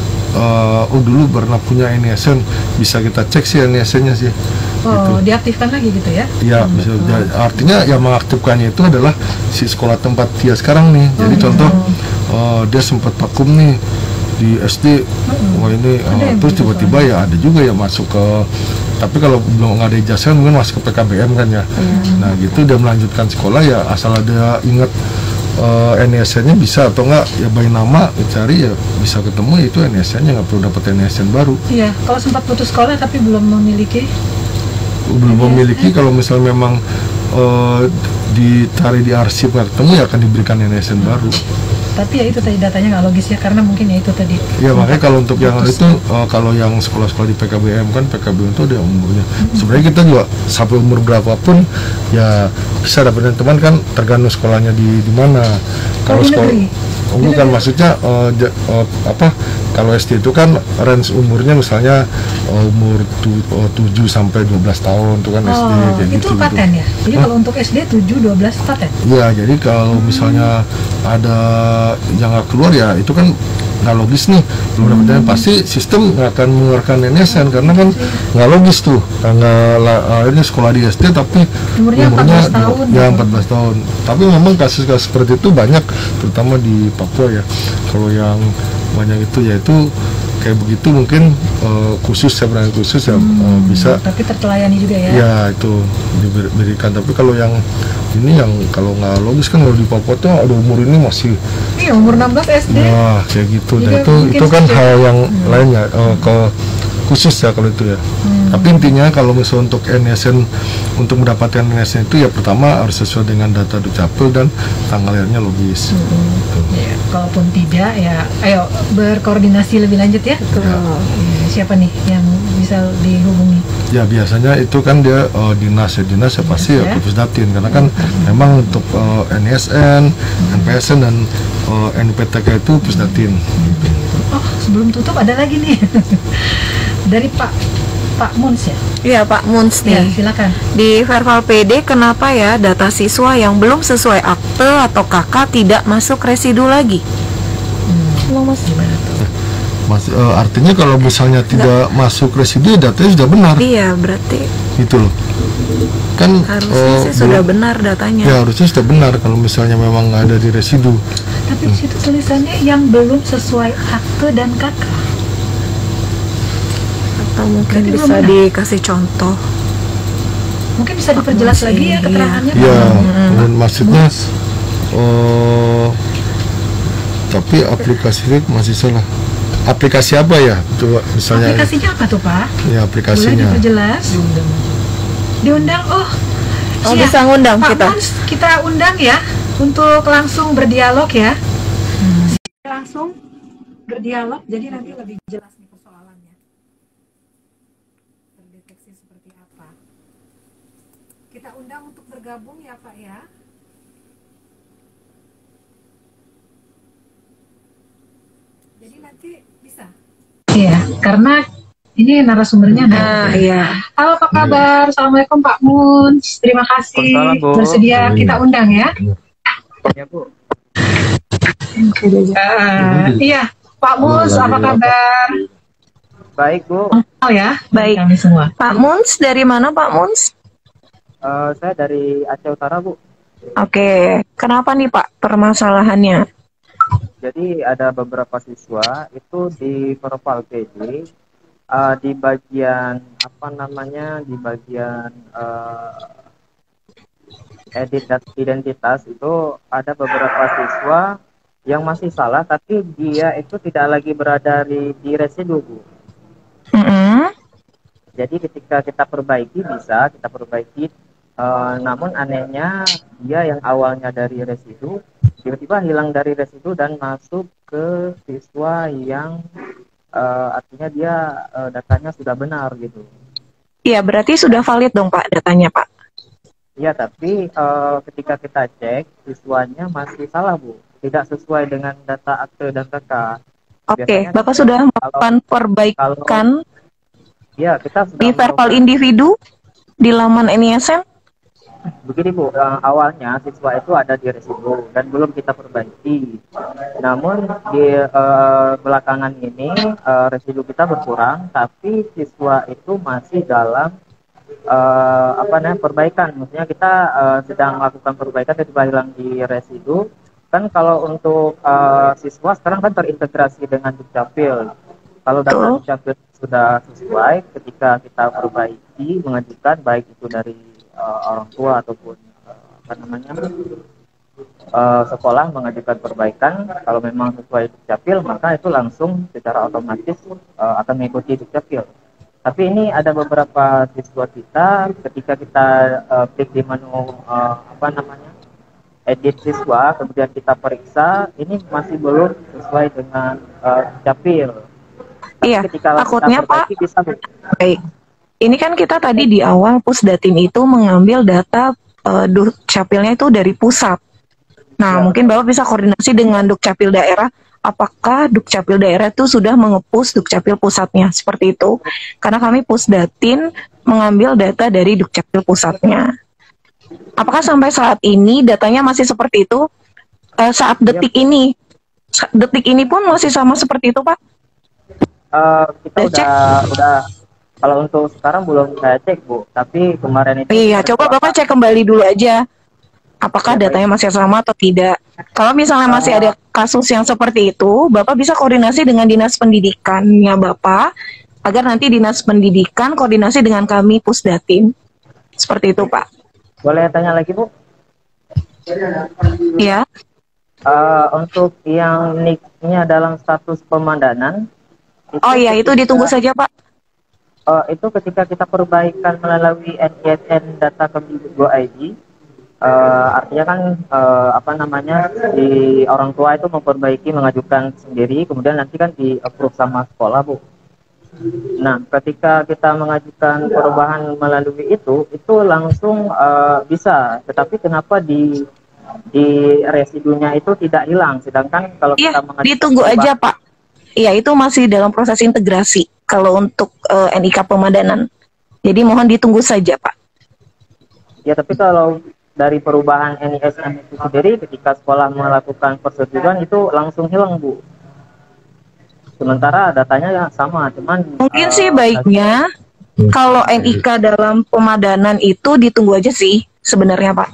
dulu pernah punya NISN, bisa kita cek sih NISN-nya sih. Gitu. Diaktifkan lagi gitu ya? Ya bisa. Artinya yang mengaktifkannya itu adalah si sekolah tempat dia sekarang nih. Jadi contoh dia sempat vakum nih di SD, wah ini terus tiba-tiba ya ada juga ya masuk ke, tapi kalau belum nggak ada ijazah mungkin masuk ke PKBM kan ya. Nah gitu dia melanjutkan sekolah ya asal ada ingat NISN-nya bisa, atau enggak ya by nama cari ya bisa ketemu, itu NISN-nya, nggak perlu dapat NISN baru. Iya, kalau sempat putus sekolah tapi belum memiliki kalau misalnya memang dicari di arsip nggak ketemu ya akan diberikan NISN baru. Tapi ya itu tadi datanya nggak logis ya, karena mungkin ya itu tadi. Ya makanya kalau untuk yang itu kalau yang sekolah-sekolah di PKBM kan, PKBM itu ada umurnya. Sebenarnya kita juga sampai umur berapapun ya bisa dapetin teman kan, tergantung sekolahnya di mana. Kalau sekolah bukan maksudnya kalau SD itu kan range umurnya misalnya umur 7 sampai 12 tahun itu kan SD kayak itu gitu. paten ya. Jadi kalau untuk SD 7-12 paten. Iya, jadi kalau misalnya ada yang nggak keluar ya itu kan nggak logis nih, belum dapetnya pasti sistem nggak akan mengeluarkan NISN karena kan nggak logis tuh, karena ini sekolah di SD tapi umurnya 14 tahun. Ya 14 tahun. Tapi memang kasus-kasus seperti itu banyak, terutama di Papua ya. Kalau yang banyak itu yaitu kayak begitu mungkin khusus ya, berani khusus ya bisa. Tapi tertelayani juga ya. Ya itu diberikan. Tapi kalau yang ini yang kalau nggak logis kan, kalau di Papua tuh ada umur ini masih. Iya, umur 16 SD. Nah kayak gitu. Dan Jadi itu kan hal yang lainnya ke khusus ya kalau itu ya. Tapi intinya kalau misalnya untuk NISN, untuk mendapatkan NISN itu ya pertama harus sesuai dengan data Dukcapil dan tanggal lahirnya logis. Ya, kalaupun tidak ya ayo berkoordinasi lebih lanjut ya. Siapa nih yang bisa dihubungi? Ya biasanya itu kan dia dinas ya pasti ya ke Pusdatin, karena kan memang untuk NISN, NPSN dan NPTK itu Pusdatin. Oh, sebelum tutup ada lagi nih dari Pak Muns ya? Iya Pak Muns nih. Ya, silakan. Di Verbal PD kenapa ya data siswa yang belum sesuai akte atau KK tidak masuk residu lagi? Mas gimana tuh? Artinya kalau misalnya tidak masuk residu, datanya sudah benar. Iya, berarti gitu loh. Kan harusnya sih sudah benar datanya. Ya harusnya sudah benar kalau misalnya memang nggak ada di residu. Tapi di situ tulisannya yang belum sesuai akte dan KK. Atau mungkin Berarti bisa dikasih contoh. Mungkin bisa diperjelas lagi ya keterangannya. Iya, dan maksudnya tapi aplikasi masih salah. Aplikasi apa ya? Coba misalnya. Aplikasinya apa tuh Pak? Ya aplikasinya. Boleh diperjelas? Diundang. Oh iya. Bisa ngundang Pak kita. Mons, kita undang ya untuk langsung berdialog ya. Langsung berdialog, jadi nanti lebih jelas nih persoalannya. Terdeteksi seperti apa? Kita undang untuk bergabung ya Pak ya. Jadi nanti bisa. Iya, karena ini narasumbernya ada. Iya. Halo, apa kabar? Assalamualaikum Pak Muns. Terima kasih bersedia kita undang ya. Ya Bu. Iya, Pak Muns, apa kabar? Baik Bu. Oh ya, Baik. kami semua. Pak Muns dari mana Pak Muns? Saya dari Aceh Utara Bu. Oke, kenapa nih Pak permasalahannya? Jadi ada beberapa siswa itu di Verbal PD di bagian apa namanya, di bagian edit data identitas itu ada beberapa siswa yang masih salah, tapi dia itu tidak lagi berada di residu, Bu. Mm-mm. Jadi ketika kita perbaiki bisa kita perbaiki, namun anehnya dia yang awalnya dari residu tiba-tiba hilang dari residu dan masuk ke siswa yang artinya dia datanya sudah benar gitu. Iya, berarti sudah valid dong Pak datanya Pak. Iya, tapi ketika kita cek siswanya masih salah, Bu. Tidak sesuai dengan data akte dan KK. Oke, Biasanya Bapak kita, sudah melakukan perbaikan ya kita sudah di verbal melakukan. individu di laman NISN? Begini, Bu, awalnya siswa itu ada di residu dan belum kita perbaiki. Namun di belakangan ini residu kita berkurang, tapi siswa itu masih dalam perbaikan. Maksudnya kita sedang melakukan perbaikan, tiba hilang di residu. Kan kalau untuk siswa sekarang kan terintegrasi dengan Dukcapil. Kalau data Dukcapil sudah sesuai, ketika kita perbaiki, mengajukan baik itu dari orang tua ataupun sekolah mengajukan perbaikan, kalau memang sesuai Dukcapil, maka itu langsung secara otomatis akan mengikuti Dukcapil. Tapi ini ada beberapa siswa kita, ketika kita klik di menu edit siswa, kemudian kita periksa, ini masih belum sesuai dengan Dukcapil. Iya, takutnya Pak. Bisa, baik. Ini kan kita tadi di awal Pusdatin itu mengambil data Dukcapilnya itu dari pusat. Nah, mungkin Bapak bisa koordinasi dengan Dukcapil daerah. Apakah Dukcapil daerah itu sudah mengepus Dukcapil pusatnya? Seperti itu. Karena kami Pusdatin mengambil data dari Dukcapil pusatnya. Apakah sampai saat ini datanya masih seperti itu? Saat detik ini pun masih sama seperti itu, Pak? Kita udah kalau untuk sekarang belum saya cek, Bu, tapi kemarin itu iya, coba Bapak cek kembali dulu aja apakah datanya masih sama atau tidak. Kalau misalnya masih ada kasus yang seperti itu, Bapak bisa koordinasi dengan Dinas Pendidikannya Bapak agar nanti Dinas Pendidikan koordinasi dengan kami Pusdatin. Seperti itu, Pak. Boleh tanya lagi, Bu? Iya. Untuk yang NIK-nya dalam status pemandanan, itu ditunggu saja, Pak. Itu ketika kita perbaikan melalui NISN data Kemdikbud.id, artinya kan di orang tua itu memperbaiki, mengajukan sendiri, kemudian nanti kan di approve sama sekolah, Bu. Nah, ketika kita mengajukan perubahan melalui itu langsung bisa, tetapi kenapa di residunya itu tidak hilang, sedangkan kalau kita mengajukan ditunggu aja, Pak. Iya, itu masih dalam proses integrasi kalau untuk NIK Pemandanan. Jadi mohon ditunggu saja, Pak. Ya, tapi kalau dari perubahan NISN itu sendiri, ketika sekolah melakukan persetujuan itu langsung hilang, Bu. Sementara datanya sama, cuman mungkin sih baiknya kalau NIK dalam pemadanan itu ditunggu aja sih sebenarnya, Pak.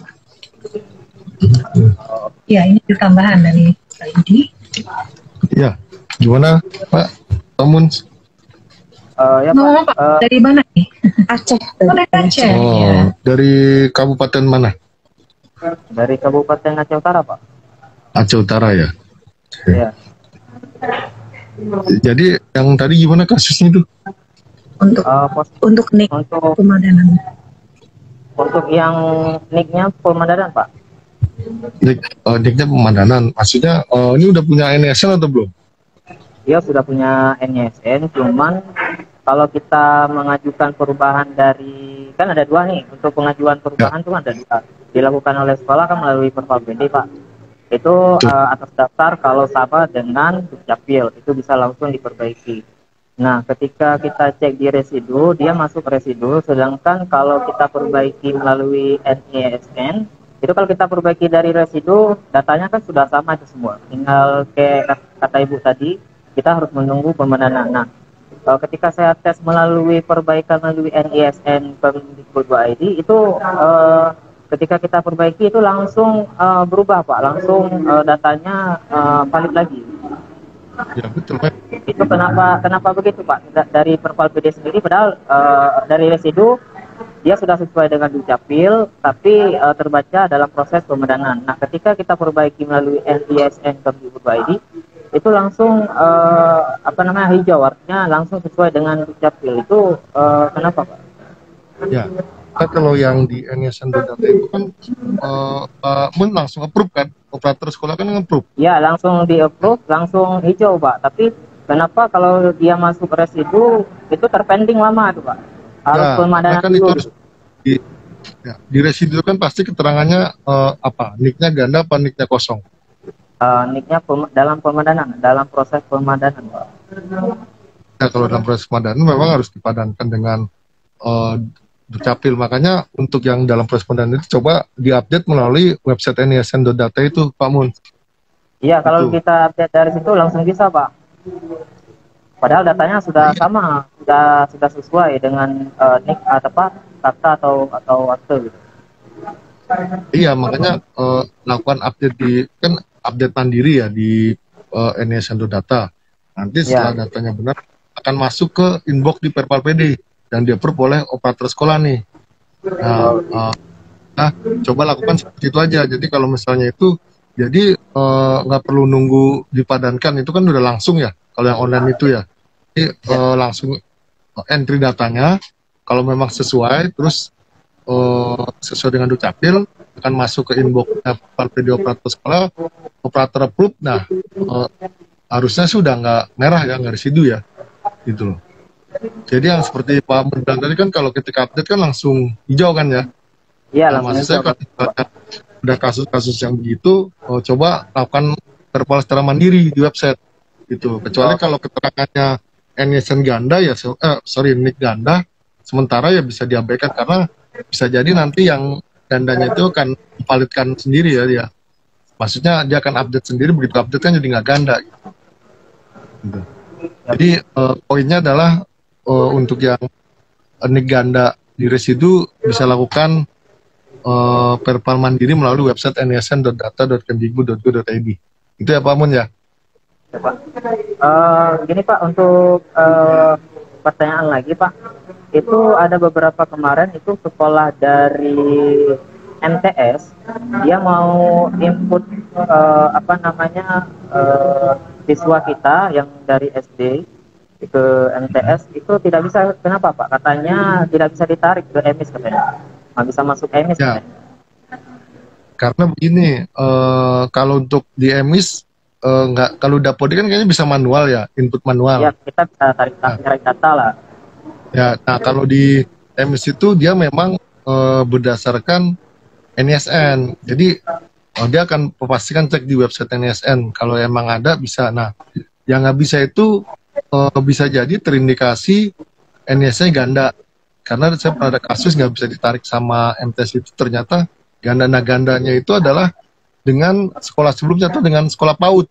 Ya, ini tambahan dari Pak Idi. Ya, gimana Pak Tamun? Ya, Pak, dari mana nih? Aceh. Dari Aceh. Oh, dari kabupaten mana? Dari Kabupaten Aceh Utara, Pak. Aceh Utara ya. Ya. Jadi yang tadi gimana kasusnya itu? Untuk NIK Pemandanan. Untuk yang NIK-nya Pemandanan, Pak. NIK-nya Pemandanan. Maksudnya ini udah punya NISN atau belum? Dia sudah punya NISN, cuman kalau kita mengajukan perubahan dari, kan ada dua nih, untuk pengajuan perubahan cuma ada dua. Dilakukan oleh sekolah kan melalui Verbal PD, Pak. Itu atas dasar kalau sama dengan Dukcapil, itu bisa langsung diperbaiki. Nah, ketika kita cek di residu, dia masuk residu, sedangkan kalau kita perbaiki melalui NISN, itu kalau kita perbaiki dari residu, datanya kan sudah sama itu semua. Tinggal kayak kata Ibu tadi, kita harus menunggu pemandanan. Nah, ketika saya tes melalui perbaikan melalui NISN Kemdikbud.id, itu ketika kita perbaiki itu langsung berubah, Pak, langsung datanya valid lagi. Ya betul, Pak. Itu kenapa begitu, Pak? Dari Verbal PD sendiri, padahal dari residu dia sudah sesuai dengan Dukcapil, tapi terbaca dalam proses pemedanan. Nah, ketika kita perbaiki melalui NISN Kemdikbud.id, itu langsung hijau, artinya langsung sesuai dengan Dukcapil. Itu kenapa, Pak? Ya, kan kalau yang di NISN Data itu kan langsung approve kan, operator sekolah kan nge-approve. Ya, langsung di-approve, langsung hijau, Pak. Tapi kenapa kalau dia masuk residu itu terpending lama tuh, Pak? Harus pemadanan kan dulu. Itu harus di residu kan pasti keterangannya nicknya ganda apa nicknya kosong? Nicknya dalam pemadanan, dalam proses pemadanan, Pak. Ya, kalau dalam proses pemadanan memang harus dipadankan dengan Dukcapil. Makanya untuk yang dalam proses pemadanan itu coba diupdate melalui website nisn.data itu, Pak Mun. Iya, kalau kita update dari situ langsung bisa, Pak. Padahal datanya sudah sama, sudah sesuai dengan nick atau kata atau akte gitu. Iya, makanya lakukan update update mandiri ya di nisn.data. Nanti setelah datanya benar akan masuk ke inbox di Perpal PD dan di-approve oleh operator sekolah nih. Nah, coba lakukan seperti itu aja. Jadi kalau misalnya itu, jadi nggak perlu nunggu dipadankan, itu kan udah langsung ya. Kalau yang online itu ya, jadi langsung entry datanya. Kalau memang sesuai, terus sesuai dengan Dukcapil, akan masuk ke inbox Perpal PD operator sekolah, operator approve. Nah, harusnya sudah nggak merah ya, nggak residu ya, gitu loh. Jadi yang seperti Pak Mun bilang tadi kan kalau ketika update kan langsung hijau kan ya? Iya, maksud saya kan ada kasus-kasus yang begitu, coba lakukan perpal secara mandiri di website gitu. Kecuali kalau keterangannya NISN ganda ya, NIK ganda, sementara ya bisa diabaikan karena bisa jadi nanti yang gandanya itu akan validkan sendiri ya dia. Maksudnya dia akan update sendiri, begitu update kan jadi nggak ganda gitu. Jadi poinnya adalah untuk yang NIK ganda di residu bisa lakukan perpal mandiri melalui website nisn.data.kemdikbud.go.id. Itu ya Pak Mun ya? Ya, Pak. Gini Pak, untuk pertanyaan lagi Pak, itu ada beberapa kemarin itu sekolah dari MTS, dia mau input siswa kita yang dari SD ke MTS itu tidak bisa. Kenapa Pak? Katanya tidak bisa ditarik ke EMIS katanya. Nggak bisa masuk EMIS ya. katanya. Karena begini, kalau untuk di EMIS nggak, kalau Dapodi kan kayaknya bisa manual ya, input manual. Ya, kita bisa tarik data lah. Ya, nah kalau di EMIS itu dia memang berdasarkan NISN. Jadi dia akan pastikan cek di website NISN. Kalau emang ada bisa. Nah, yang nggak bisa itu bisa jadi terindikasi NISN ganda. Karena saya pernah ada kasus nggak bisa ditarik sama MTS itu, ternyata gandanya itu adalah dengan sekolah sebelumnya atau dengan sekolah PAUD.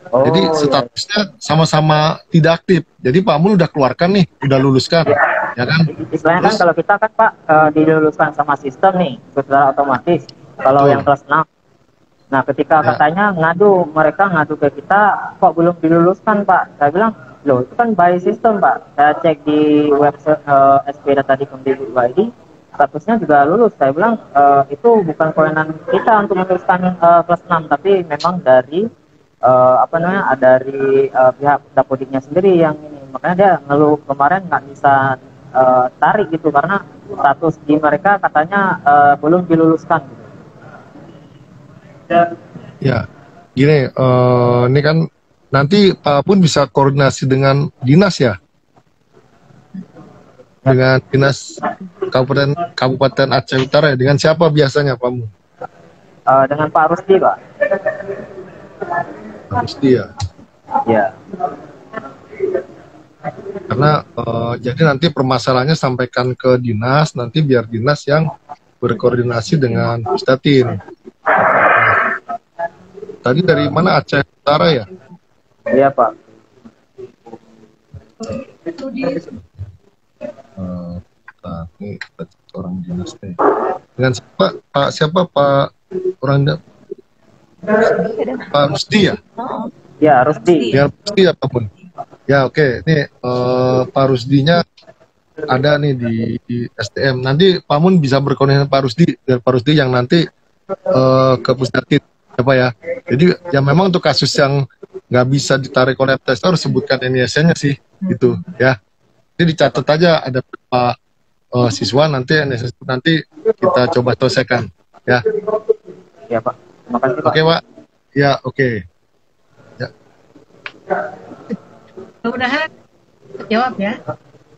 Jadi statusnya sama-sama tidak aktif. Jadi Pak Mun udah keluarkan nih, udah luluskan, ya kan? Istilahnya kan kalau kita kan Pak diluluskan sama sistem nih, secara otomatis. Kalau yang kelas 6. Nah, ketika katanya mereka ngadu ke kita, kok belum diluluskan Pak? Saya bilang, loh itu kan by system Pak. Saya cek di website SP.Data.Kemdikbud.id, statusnya juga lulus. Saya bilang, itu bukan kewenangan kita untuk meluluskan kelas 6, tapi memang dari dari pihak Dapodiknya sendiri yang ini. Makanya dia ngeluh kemarin nggak bisa tarik gitu, karena status di mereka katanya belum diluluskan gitu. Ya, gini, ini kan nanti Pak Pun bisa koordinasi dengan dinas ya, dengan dinas Kabupaten Aceh Utara ya. Dengan siapa biasanya Pak Mun? Dengan Pak Rusdi Pak. Pak Rusdi ya. Ya. Karena jadi nanti permasalahannya sampaikan ke dinas, nanti biar dinas yang berkoordinasi dengan Pustatin. Tadi dari mana, Aceh Utara ya? Iya Pak. Ini orang dinas nih. Dengan siapa Pak orang Pak Rusdi ya? Ya, Rusdi. Ya Rusdi ya Pak Mun. Ya oke. Ini Pak Rusdinya ada nih di STM. Nanti Pak Mun bisa berkoordinasi dengan Pak Rusdi, dan Pak Rusdi yang nanti ke Pusdatin apa ya. Jadi ya memang untuk kasus yang nggak bisa ditarik oleh tes harus sebutkan NISN-nya sih gitu ya. Jadi dicatat aja ada berapa siswa nanti NISN nanti kita coba selesaikan ya. Ya Pak, terima kasih Pak. Oke Pak. Ya oke. Ya. Mudah-mudahan terjawab ya.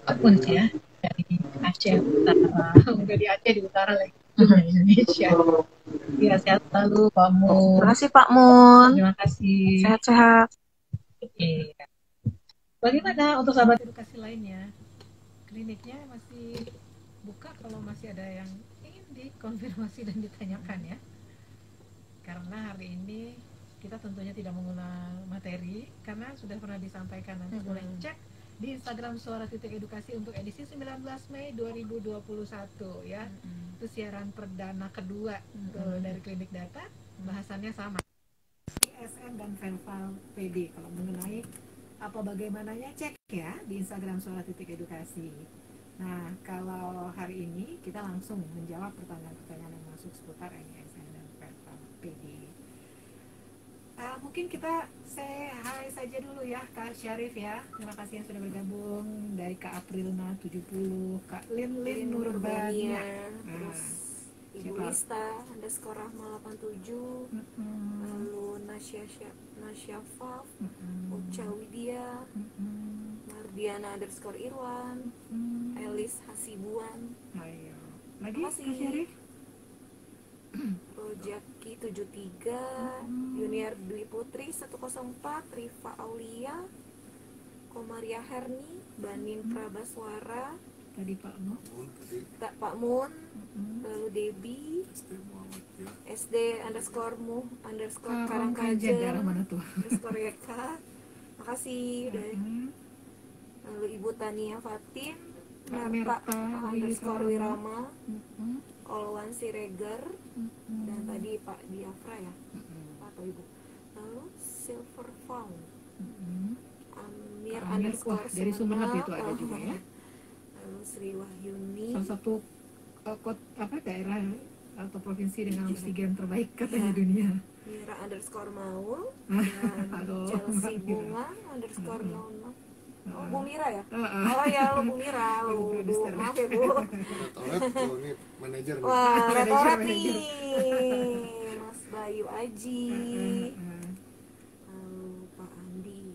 Apapun sih ya, dari Aceh Utara, dari Aceh di utara lagi, Indonesia. Ya, sehat selalu Pak Mun. Terima kasih Pak Mun. Terima kasih. Sehat-sehat. Oke. Bagaimana untuk sahabat edukasi lainnya? Kliniknya masih buka kalau masih ada yang ingin dikonfirmasi dan ditanyakan ya. Karena hari ini kita tentunya tidak mengulang materi karena sudah pernah disampaikan. Nanti boleh cek di Instagram Suara Titik Edukasi untuk edisi 19 Mei 2021 ya. Itu siaran perdana kedua dari Klinik Data, bahasannya sama. ISN dan Verval PD. Kalau mengenai apa bagaimananya cek ya di Instagram Suara Titik Edukasi. Nah, kalau hari ini kita langsung menjawab pertanyaan-pertanyaan yang masuk seputar ISN dan Verval PD. Mungkin kita say hi saja dulu ya Kak Syarif ya. Terima kasih yang sudah bergabung. Dari Kak Aprilna 70, Kak Lin Nurbania. Terus Ibu Ista _Rahma 87, lalu Nasyafaf, Uca Widya, Mardiana _Irwan, Elis Hasibuan. Ayo. Lagi Kak Syarif? Rojaki 73, Junior Dwi Putri 104, Rifa Aulia, Komaria Herni, Banin Prabaswara, Tadi Pak Mun, Pak Mun, lalu Debi, SD _Karangkajen _Yeka. Makasih udah. Lalu Ibu Tania Fatin, Merta _Wirama, Olwan Siregar, dan tadi Pak Diafra ya, atau Ibu. Lalu Silver Found, Amir dari Sumeneb itu ada juga ya. Lalu Sri Wahyuni, salah satu daerah atau provinsi dengan oksigen terbaik katanya dunia. Mira _Maul, dan Chelsea Bunga _00. Oh, Bu Mira ya? Oh ya, lo Bu Mira, lo Bu, maaf ya Bu. Ini manajer. Wah, retorat nih, Mas Bayu Aji, lalu Pak Andi,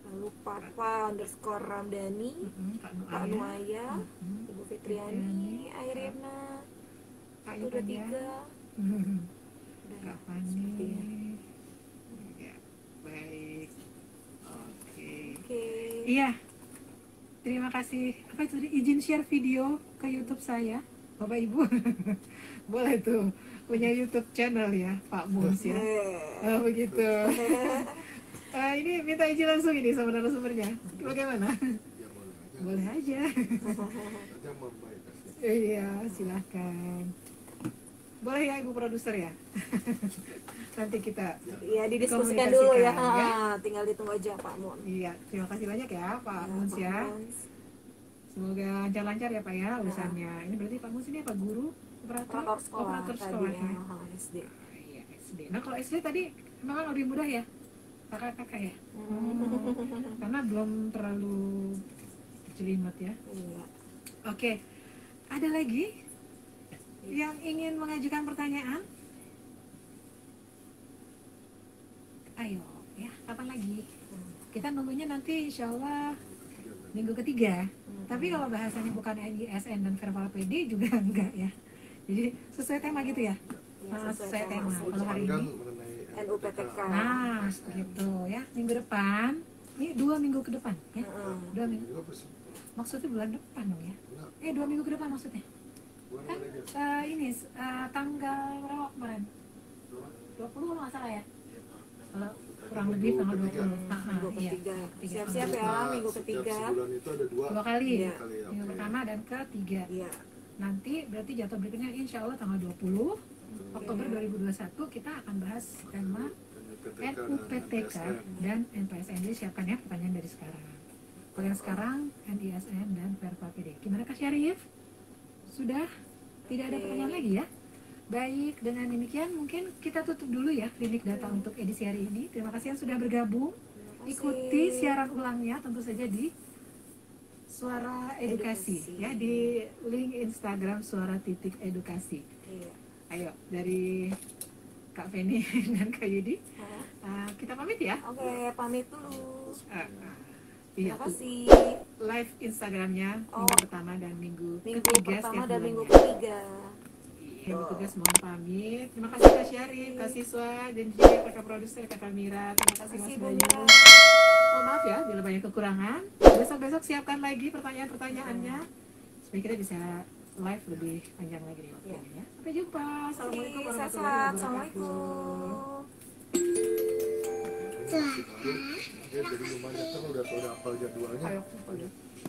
lalu Papa _Ramdhani, Pak Nuaya, Ibu Fitriani, Airina, 123. Kak Fani. Ya, baik. Oke. Iya. Terima kasih. Apa itu? Izin share video ke YouTube saya, Bapak Ibu. Boleh tuh. Punya YouTube channel ya, Pak Mus ya. Oh, begitu. Ini minta izin langsung ini sama narasumbernya. Bagaimana? Boleh aja. Iya, silahkan. Boleh ya Ibu Produser ya. Nanti kita didiskusikan dulu ya. Tinggal ditunggu aja Pak Mun. Iya, terima kasih banyak ya Pak Mus ya. Semoga lancar-lancar ya Pak ya urusannya. Ini berarti Pak Mus ini apa guru? Operator sekolah ya. SD. Iya, SD. Nah, kalau SD tadi memang lebih mudah ya? Kakak-kakak ya? Karena belum terlalu jelimet ya. Iya. Oke. Ada lagi yang ingin mengajukan pertanyaan? Ayo, ya, kapan lagi? Kita nunggunya nanti insya Allah minggu ketiga. Tapi kalau bahasanya bukan ISN dan Verval PD juga enggak ya. Jadi sesuai tema gitu ya? Sesuai tema. Kalau hari ini NUPTK. Nah, gitu ya. Minggu depan. Ini 2 minggu ke depan ya? 2 minggu. Maksudnya bulan depan dong ya? 2 minggu ke depan maksudnya? Kan tanggal berapa kemarin? 20 kalau nggak salah ya? Kalau kurang lebih tanggal 20. Minggu ketiga. Siap-siap ya, minggu ketiga. Sebulan itu ada 2 kali. Iya. Minggu pertama dan ketiga. Iya. Nanti berarti jatuh berikutnya insya Allah tanggal 20 Oktober 2021 kita akan bahas tema NUPTK dan NPSN. Jadi siapkan ya pertanyaan dari sekarang. Yang sekarang NISN dan Perpa PD. Gimana Kak Syarif? Sudah tidak ada pertanyaan lagi ya? Baik, dengan demikian mungkin kita tutup dulu ya klinik data untuk edisi hari ini. Terima kasih yang sudah bergabung. Ikuti siaran ulangnya tentu saja di Suara Edukasi ya, di link Instagram suara.edukasi. Ayo dari Kak Feni dan Kak Yudi, kita pamit ya. Oke, pamit dulu. Iya, Terima kasih. live Instagramnya minggu pertama dan minggu ketiga pertama setiap dan bulannya. minggu ketiga. Yang bertugas mohon pamit. Terima kasih Kak Syarif, Kak Siswa, dan juga kakak produser Kakak Mira. Terima kasih Mas Bayu. Oh, maaf ya bila banyak kekurangan. Besok-besok siapkan lagi pertanyaan-pertanyaannya supaya kita bisa live lebih panjang lagi nih waktunya ya. Sampai jumpa. Assalamualaikum warahmatullahi Sehat. wabarakatuh. Dia jadi lumayan kan udah hafal jadwalnya. Ayo,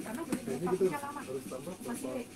karena Kayaknya gitu harus tambah masih